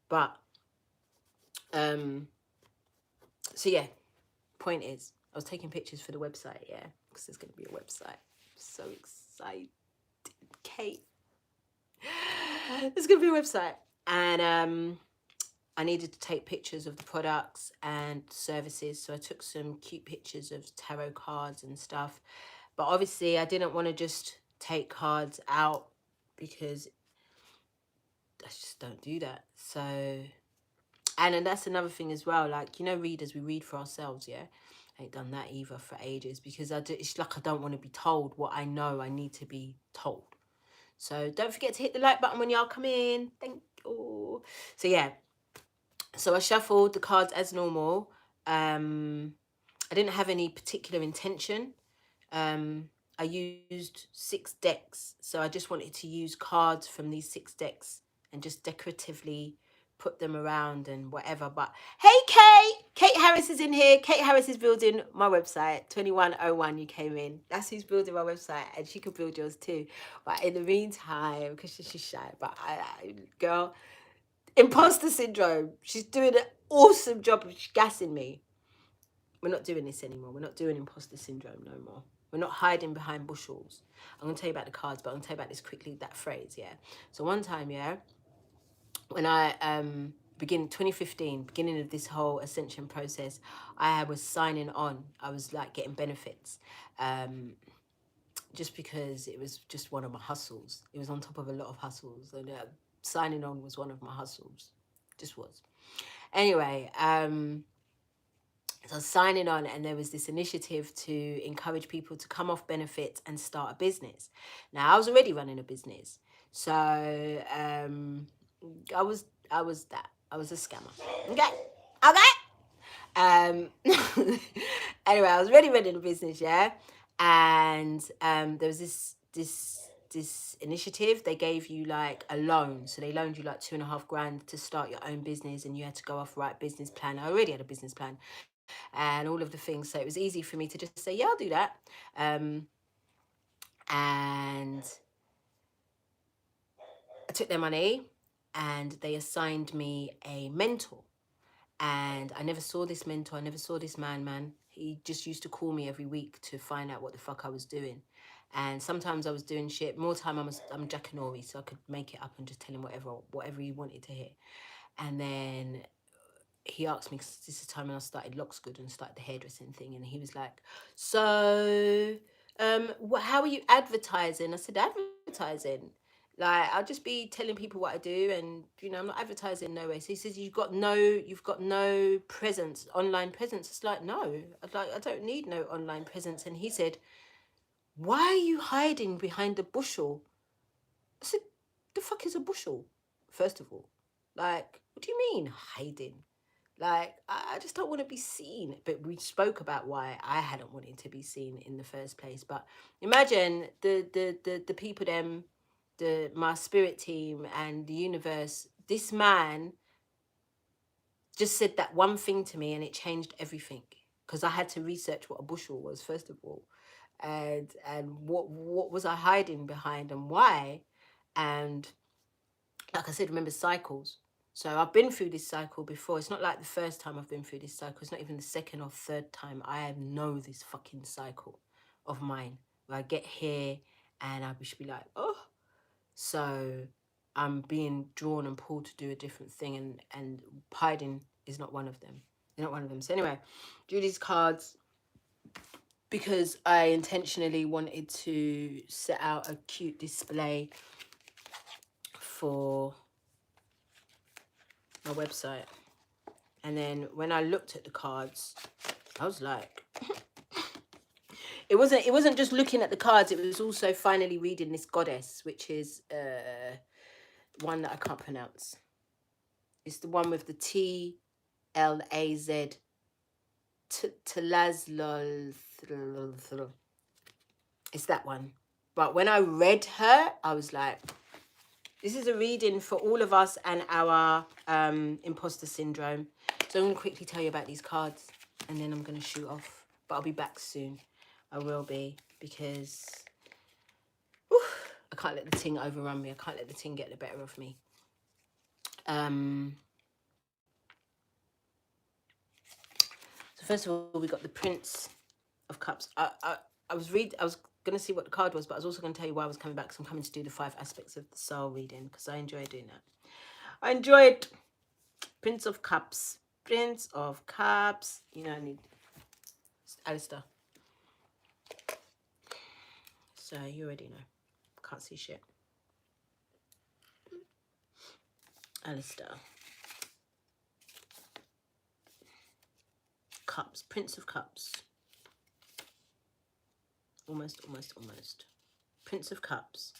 But so yeah, point is, I was taking pictures for the website, yeah, because there's going to be a website. So excited, Kate. There's going to be a website, and I needed to take pictures of the products and services. So I took some cute pictures of tarot cards and stuff. But obviously I didn't want to just take cards out, because I just don't do that. So, and then that's another thing as well. Like, readers, we read for ourselves, yeah? I ain't done that either for ages, because it's like I don't want to be told what I know I need to be told. So don't forget to hit the like button when y'all come in. Thank you. So yeah. So I shuffled the cards as normal. I didn't have any particular intention. I used 6 decks. So I just wanted to use cards from these 6 decks and just decoratively put them around and whatever. But hey, Kate Harris is in here. Kate Harris is building my website. 2101, you came in. That's who's building my website, and she could build yours too. But in the meantime, because she's shy, but girl, imposter syndrome. She's doing an awesome job of gassing me. We're not doing this anymore. We're not doing imposter syndrome no more. We're not hiding behind bushels. I'm going to tell you about the cards, but I'm going to tell you about this quickly, that phrase, yeah? So one time, yeah, when I 2015, beginning of this whole ascension process, I was signing on. I was like getting benefits, just because it was just one of my hustles. It was on top of a lot of hustles, and signing on was one of my hustles. Just was. Anyway, so I was signing on, and there was this initiative to encourage people to come off benefits and start a business. Now, I was already running a business, so I was a scammer. Okay, Okay. Anyway, I was really running the business, yeah, and there was this initiative. They gave you like a loan, so they loaned you like 2.5 grand to start your own business, and you had to go off write business plan. I already had a business plan and all of the things, so it was easy for me to just say, yeah, I'll do that. And I took their money, and they assigned me a mentor. And I never saw this mentor. I never saw this man. He just used to call me every week to find out what the fuck I was doing. And sometimes I was doing shit. More time I'm Jack and Ori, so I could make it up and just tell him whatever he wanted to hear. And then he asked me, because this is the time when I started Locks Good and started the hairdressing thing, and he was like, so how are you advertising? I said, advertising, like I'll just be telling people what I do, and I'm not advertising no way. So he says, you've got no presence, online presence. It's like, no, I don't need no online presence. And he said, why are you hiding behind a bushel? I said, the fuck is a bushel, first of all? Like, what do you mean hiding? Like, I just don't want to be seen. But we spoke about why I hadn't wanted to be seen in the first place. But imagine the people, my spirit team and the universe. This man just said that one thing to me, and it changed everything. Because I had to research what a bushel was, first of all, and what was I hiding behind, and why. And like I said, remember cycles. So I've been through this cycle before. It's not like the first time I've been through this cycle. It's not even the second or third time. I know this fucking cycle of mine where I get here and I should be like, oh. So I'm being drawn and pulled to do a different thing, and hiding is not one of them. They're not one of them. So anyway, drew these cards because I intentionally wanted to set out a cute display for my website. And then when I looked at the cards, I was like, it wasn't just looking at the cards, it was also finally reading this goddess, which is one that I can't pronounce. It's the one with the TLAZ, Tlazlol. It's that one. But when I read her, I was like, this is a reading for all of us and our imposter syndrome. So I'm going to quickly tell you about these cards, and then I'm going to shoot off. But I'll be back soon. I will be, because I can't let the ting overrun me. I can't let the ting get the better of me. So first of all, we got the Prince of Cups. I was going to see what the card was, but I was also going to tell you why I was coming back, because I'm coming to do the 5 aspects of the soul reading, because I enjoy doing that. I enjoyed Prince of Cups. Prince of Cups. I need Alistair. So you already know. Can't see shit. Alistair. Cups. Prince of Cups. Almost. Prince of Cups.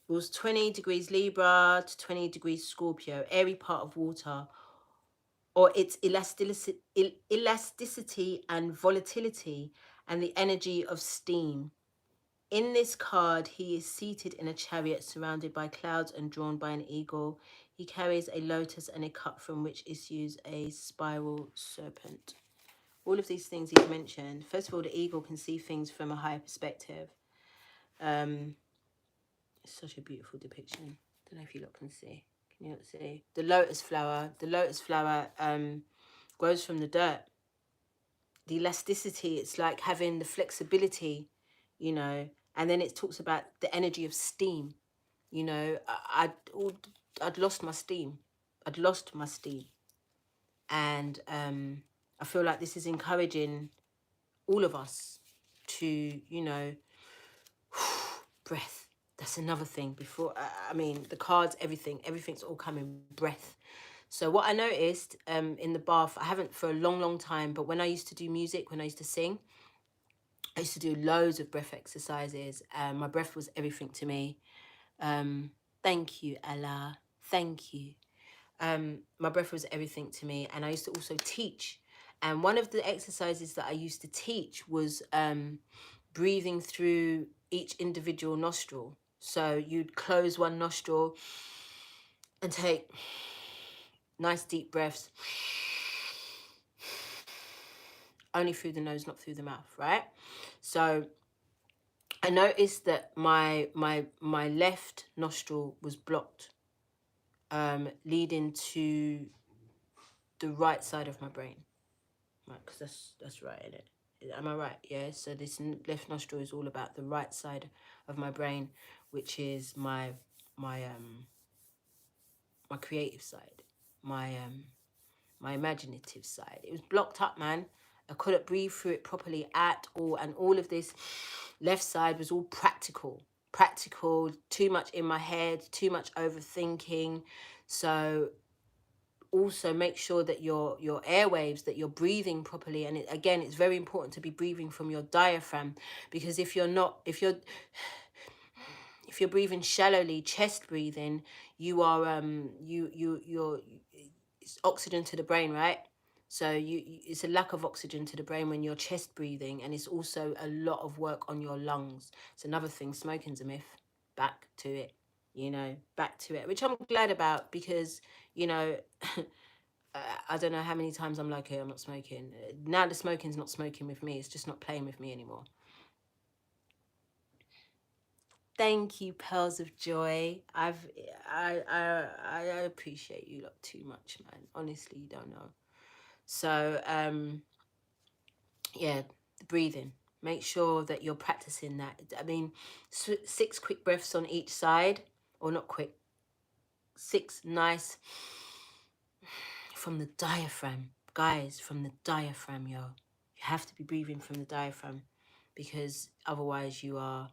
Rules 20 degrees Libra to 20 degrees Scorpio. Airy part of water, or its elasticity and volatility, and the energy of steam. In this card, he is seated in a chariot surrounded by clouds and drawn by an eagle. He carries a lotus and a cup from which issues a spiral serpent. All of these things he's mentioned. First of all, the eagle can see things from a higher perspective. It's such a beautiful depiction. Don't know if you lot can see. Can you not see? The lotus flower. The lotus flower grows from the dirt. The elasticity, it's like having the flexibility, and then it talks about the energy of steam. I'd lost my steam. And I feel like this is encouraging all of us to, breath. That's another thing. Before, the cards, everything's all coming breath. So what I noticed in the bath, I haven't for a long time, but when I used to do music, when I used to sing, I used to do loads of breath exercises. My breath was everything to me. Thank you, Allah. Thank you. My breath was everything to me. And I used to also teach. And one of the exercises that I used to teach was breathing through each individual nostril. So you'd close one nostril and take nice deep breaths, only through the nose, not through the mouth, right? So I noticed that my left nostril was blocked, leading to the right side of my brain, right? Because that's right, isn't it? Am I right? Yeah. So this left nostril is all about the right side of my brain, which is my my creative side, my imaginative side. It was blocked up, man. I couldn't breathe through it properly at all. And all of this left side was all practical, too much in my head, too much overthinking. So also make sure that your airwaves, that you're breathing properly. And again, it's very important to be breathing from your diaphragm, because if you're breathing shallowly, chest breathing, you are you're it's oxygen to the brain, right? So it's a lack of oxygen to the brain when you're chest breathing, and it's also a lot of work on your lungs. It's another thing. Smoking's a myth. Back to it, back to it, which I'm glad about, because I don't know how many times I'm like, hey, I'm not smoking. Now the smoking's not smoking with me. It's just not playing with me anymore. Thank you, Pearls of Joy. I appreciate you lot too much, man. Honestly, you don't know. So yeah, the breathing. Make sure that you're practicing that. I mean, 6 quick breaths on each side, or not quick. 6 nice from the diaphragm, guys. From the diaphragm, yo. You have to be breathing from the diaphragm, because otherwise you're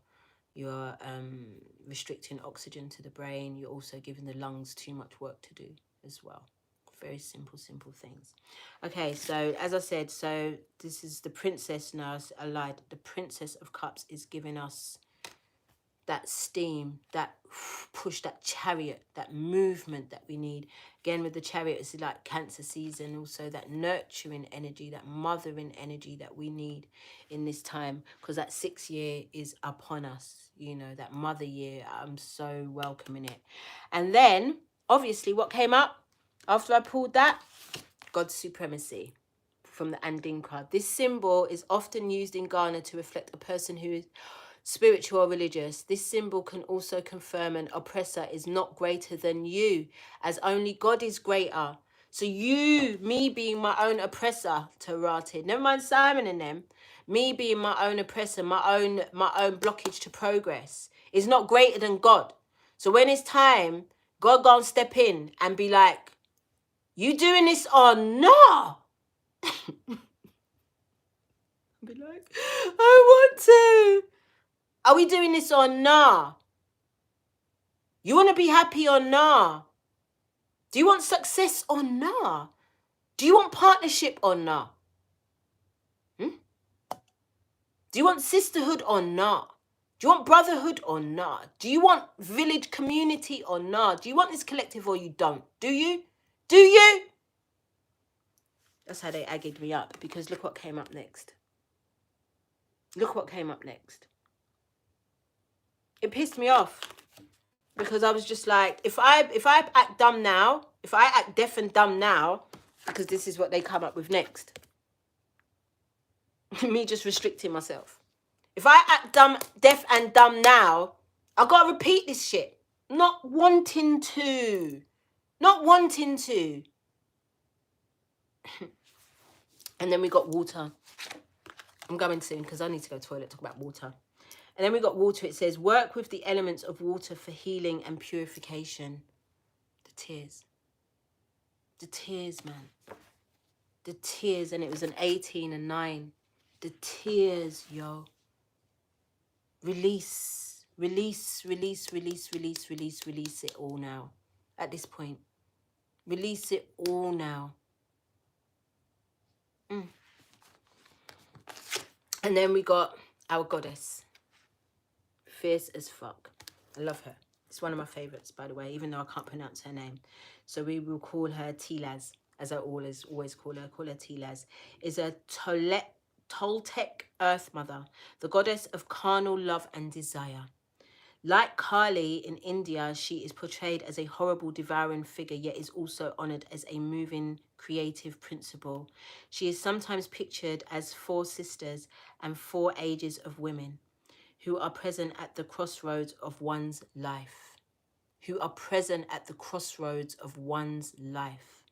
restricting oxygen to the brain. You're also giving the lungs too much work to do as well. Very simple things. Okay, so as I said, so this is the princess now. I lied. The Princess of Cups is giving us that steam, that push, that chariot, that movement that we need. Again, with the chariot, it's like Cancer season, also that nurturing energy, that mothering energy that we need in this time, because that 6th year is upon us, that mother year. I'm so welcoming it. And then, obviously, what came up after I pulled that? God's supremacy from the Andin card. This symbol is often used in Ghana to reflect a person who is spiritual or religious. This symbol can also confirm an oppressor is not greater than you, as only God is greater. So me being my own oppressor, Tarate, never mind Simon and them, me being my own oppressor, my own blockage to progress, is not greater than God. So when it's time, God gonna step in and be like, you doing this or no? Be like, I want to. Are we doing this or nah? You want to be happy or nah? Do you want success or nah? Do you want partnership or nah? Do you want sisterhood or nah? Do you want brotherhood or nah? Do you want village community or nah? Do you want this collective or you don't? Do you? Do you? That's how they aggied me up, because look what came up next. Look what came up next. It pissed me off, because I was just like, if I act dumb now, if I act deaf and dumb now, because this is what they come up with next. Me just restricting myself. If I act deaf and dumb now, I gotta repeat this shit. Not wanting to. And then we got water. I'm going soon because I need to go to the toilet, talk about water. And then we got water. It says, work with the elements of water for healing and purification. The tears. The tears, man. The tears. And it was an 18 and 9. The tears, yo. Release it all now. At this point, release it all now. And then we got our goddess, fierce as fuck. I love her. It's one of my favorites, by the way, even though I can't pronounce her name. so we will call her Tilaz, as I always call her Tilaz, is a Toltec Earth Mother, the goddess of carnal love and desire. Like Kali in India, she is portrayed as a horrible, devouring figure, yet is also honored as a moving, creative principle. She is sometimes pictured as four sisters and four ages of women who are present at the crossroads of one's life. Who are present at the crossroads of one's life.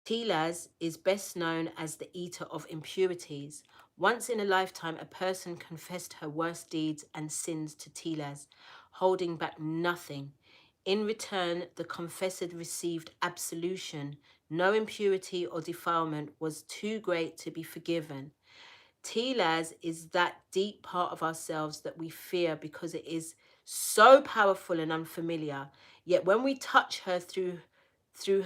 Tilaz is best known as the eater of impurities. Once in a lifetime, a person confessed her worst deeds and sins to Tilaz, holding back nothing. In return, the confessor received absolution. No impurity or defilement was too great to be forgiven. Tilaz is that deep part of ourselves that we fear because it is so powerful and unfamiliar. Yet when we touch her through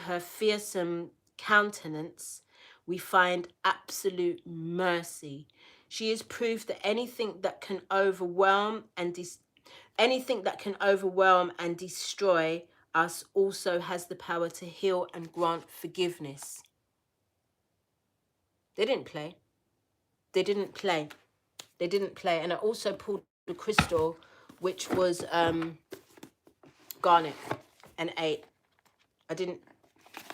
her fearsome countenance, we find absolute mercy. She is proof that anything that can overwhelm and destroy us also has the power to heal and grant forgiveness. They didn't play. They didn't play. They didn't play. And I also pulled the crystal, which was garnet, and 8. I didn't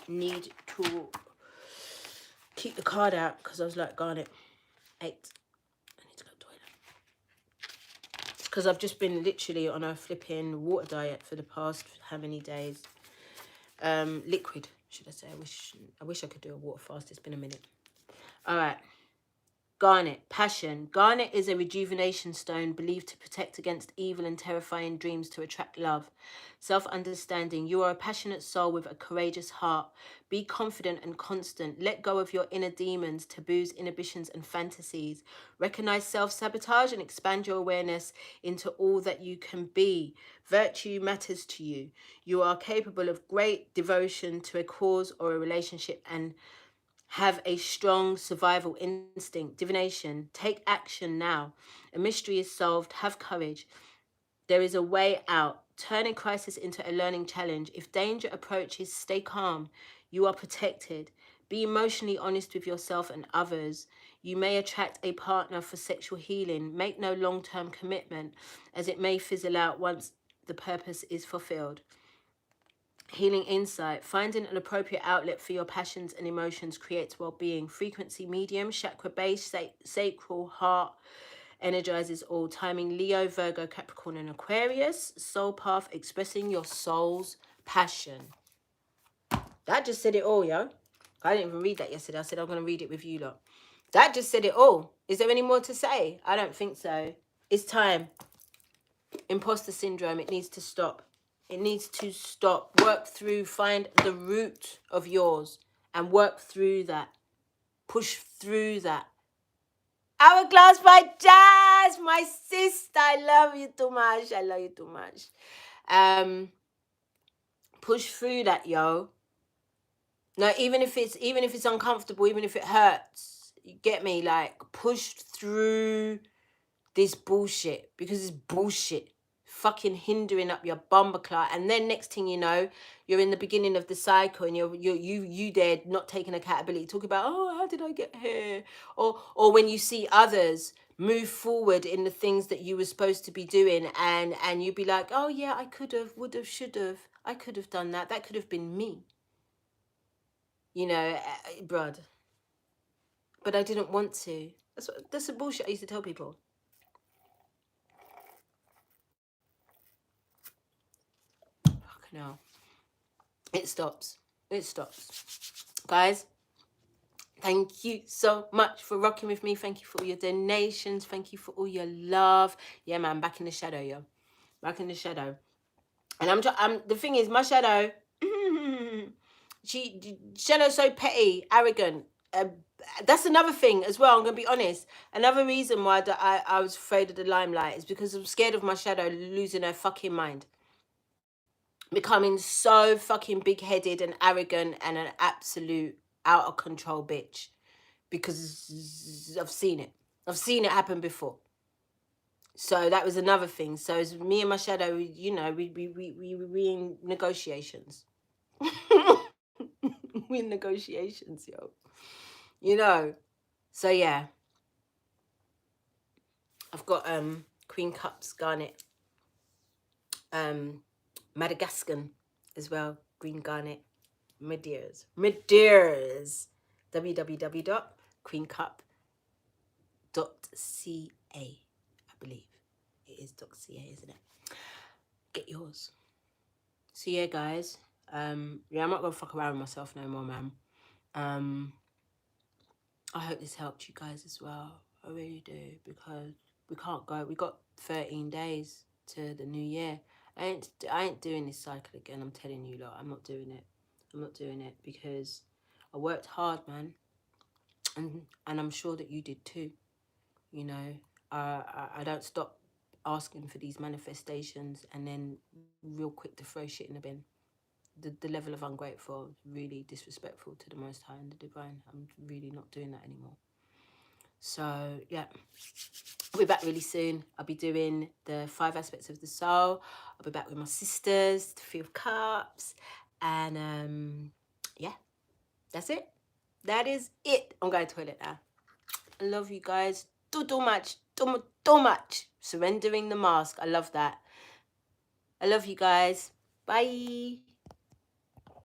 need to keep the card out because I was like, garnet, 8. I need to go to the toilet. Because I've just been literally on a flipping water diet for the past how many days? Liquid, should I say. I wish I could do a water fast. It's been a minute. All right. Garnet, passion. Garnet is a rejuvenation stone believed to protect against evil and terrifying dreams to attract love. Self-understanding. You are a passionate soul with a courageous heart. Be confident and constant. Let go of your inner demons, taboos, inhibitions, and fantasies. Recognize self-sabotage and expand your awareness into all that you can be. Virtue matters to you. You are capable of great devotion to a cause or a relationship and have a strong survival instinct. Divination. Take action now. A mystery is solved. Have courage. There is a way out. Turn a crisis into a learning challenge. If danger approaches, stay calm. You are protected. Be emotionally honest with yourself and others. You may attract a partner for sexual healing. Make no long-term commitment, as it may fizzle out once the purpose is fulfilled. Healing insight. Finding an appropriate outlet for your passions and emotions creates well-being. Frequency medium. Chakra base. Sacral heart. Energizes all. Timing Leo, Virgo, Capricorn, and Aquarius. Soul path. Expressing your soul's passion. That just said it all, yo. I didn't even read that yesterday. I said I'm going to read it with you lot. That just said it all. Is there any more to say? I don't think so. It's time. Imposter syndrome. It needs to stop. It needs to stop. Work through, find the root of yours and work through that. Push through that. Hourglass by Jazz, my sister. I love you too much. I love you too much. Push through that, yo. No, even if it's uncomfortable, even if it hurts, you get me? Like, push through this bullshit because it's bullshit. Fucking hindering up your bumper clot, and then next thing you know, you're in the beginning of the cycle, and you there not taking accountability, talking about, oh, how did I get here? Or when you see others move forward in the things that you were supposed to be doing, and you be like, oh yeah, I could have, would have, should have, I could have done that. That could have been me. You know, bruh. But I didn't want to. That's the bullshit I used to tell people. No, it stops. It stops. Guys, thank you so much for rocking with me. Thank you for all your donations. Thank you for all your love. Yeah, man, back in the shadow, yo. Back in the shadow. And I'm the thing is, my shadow, Shadow's so petty, arrogant. That's another thing as well. I'm gonna be honest. Another reason why I was afraid of the limelight is because I'm scared of my shadow losing her fucking mind, becoming so fucking big-headed and arrogant and an absolute out of control bitch, because I've seen it happen before. So that was another thing. So it's me and my shadow, you know, we in negotiations. We in negotiations, yo. You know. So yeah. I've got Queen Cups Garnet. Madagascan as well. Green Garnet. Medeiros. www.queencup.ca, I believe. It is .ca, isn't it? Get yours. So yeah, guys. Yeah, I'm not gonna fuck around with myself no more, man. I hope this helped you guys as well. I really do, because we can't go. We got 13 days to the new year. I ain't doing this cycle again. I'm telling you, lot, I'm not doing it. I'm not doing it because I worked hard, man, and I'm sure that you did too. You know, I don't stop asking for these manifestations and then real quick to throw shit in the bin. The level of ungrateful, really disrespectful to the Most High and the Divine. I'm really not doing that anymore. So yeah, I'll be back really soon. I'll be doing the 5 aspects of the soul. I'll be back with my sisters, the 3 of Cups, and yeah, that's it. That is it. I'm going to toilet now. I love you guys. Too much. Too much. Surrendering the mask. I love that. I love you guys. Bye.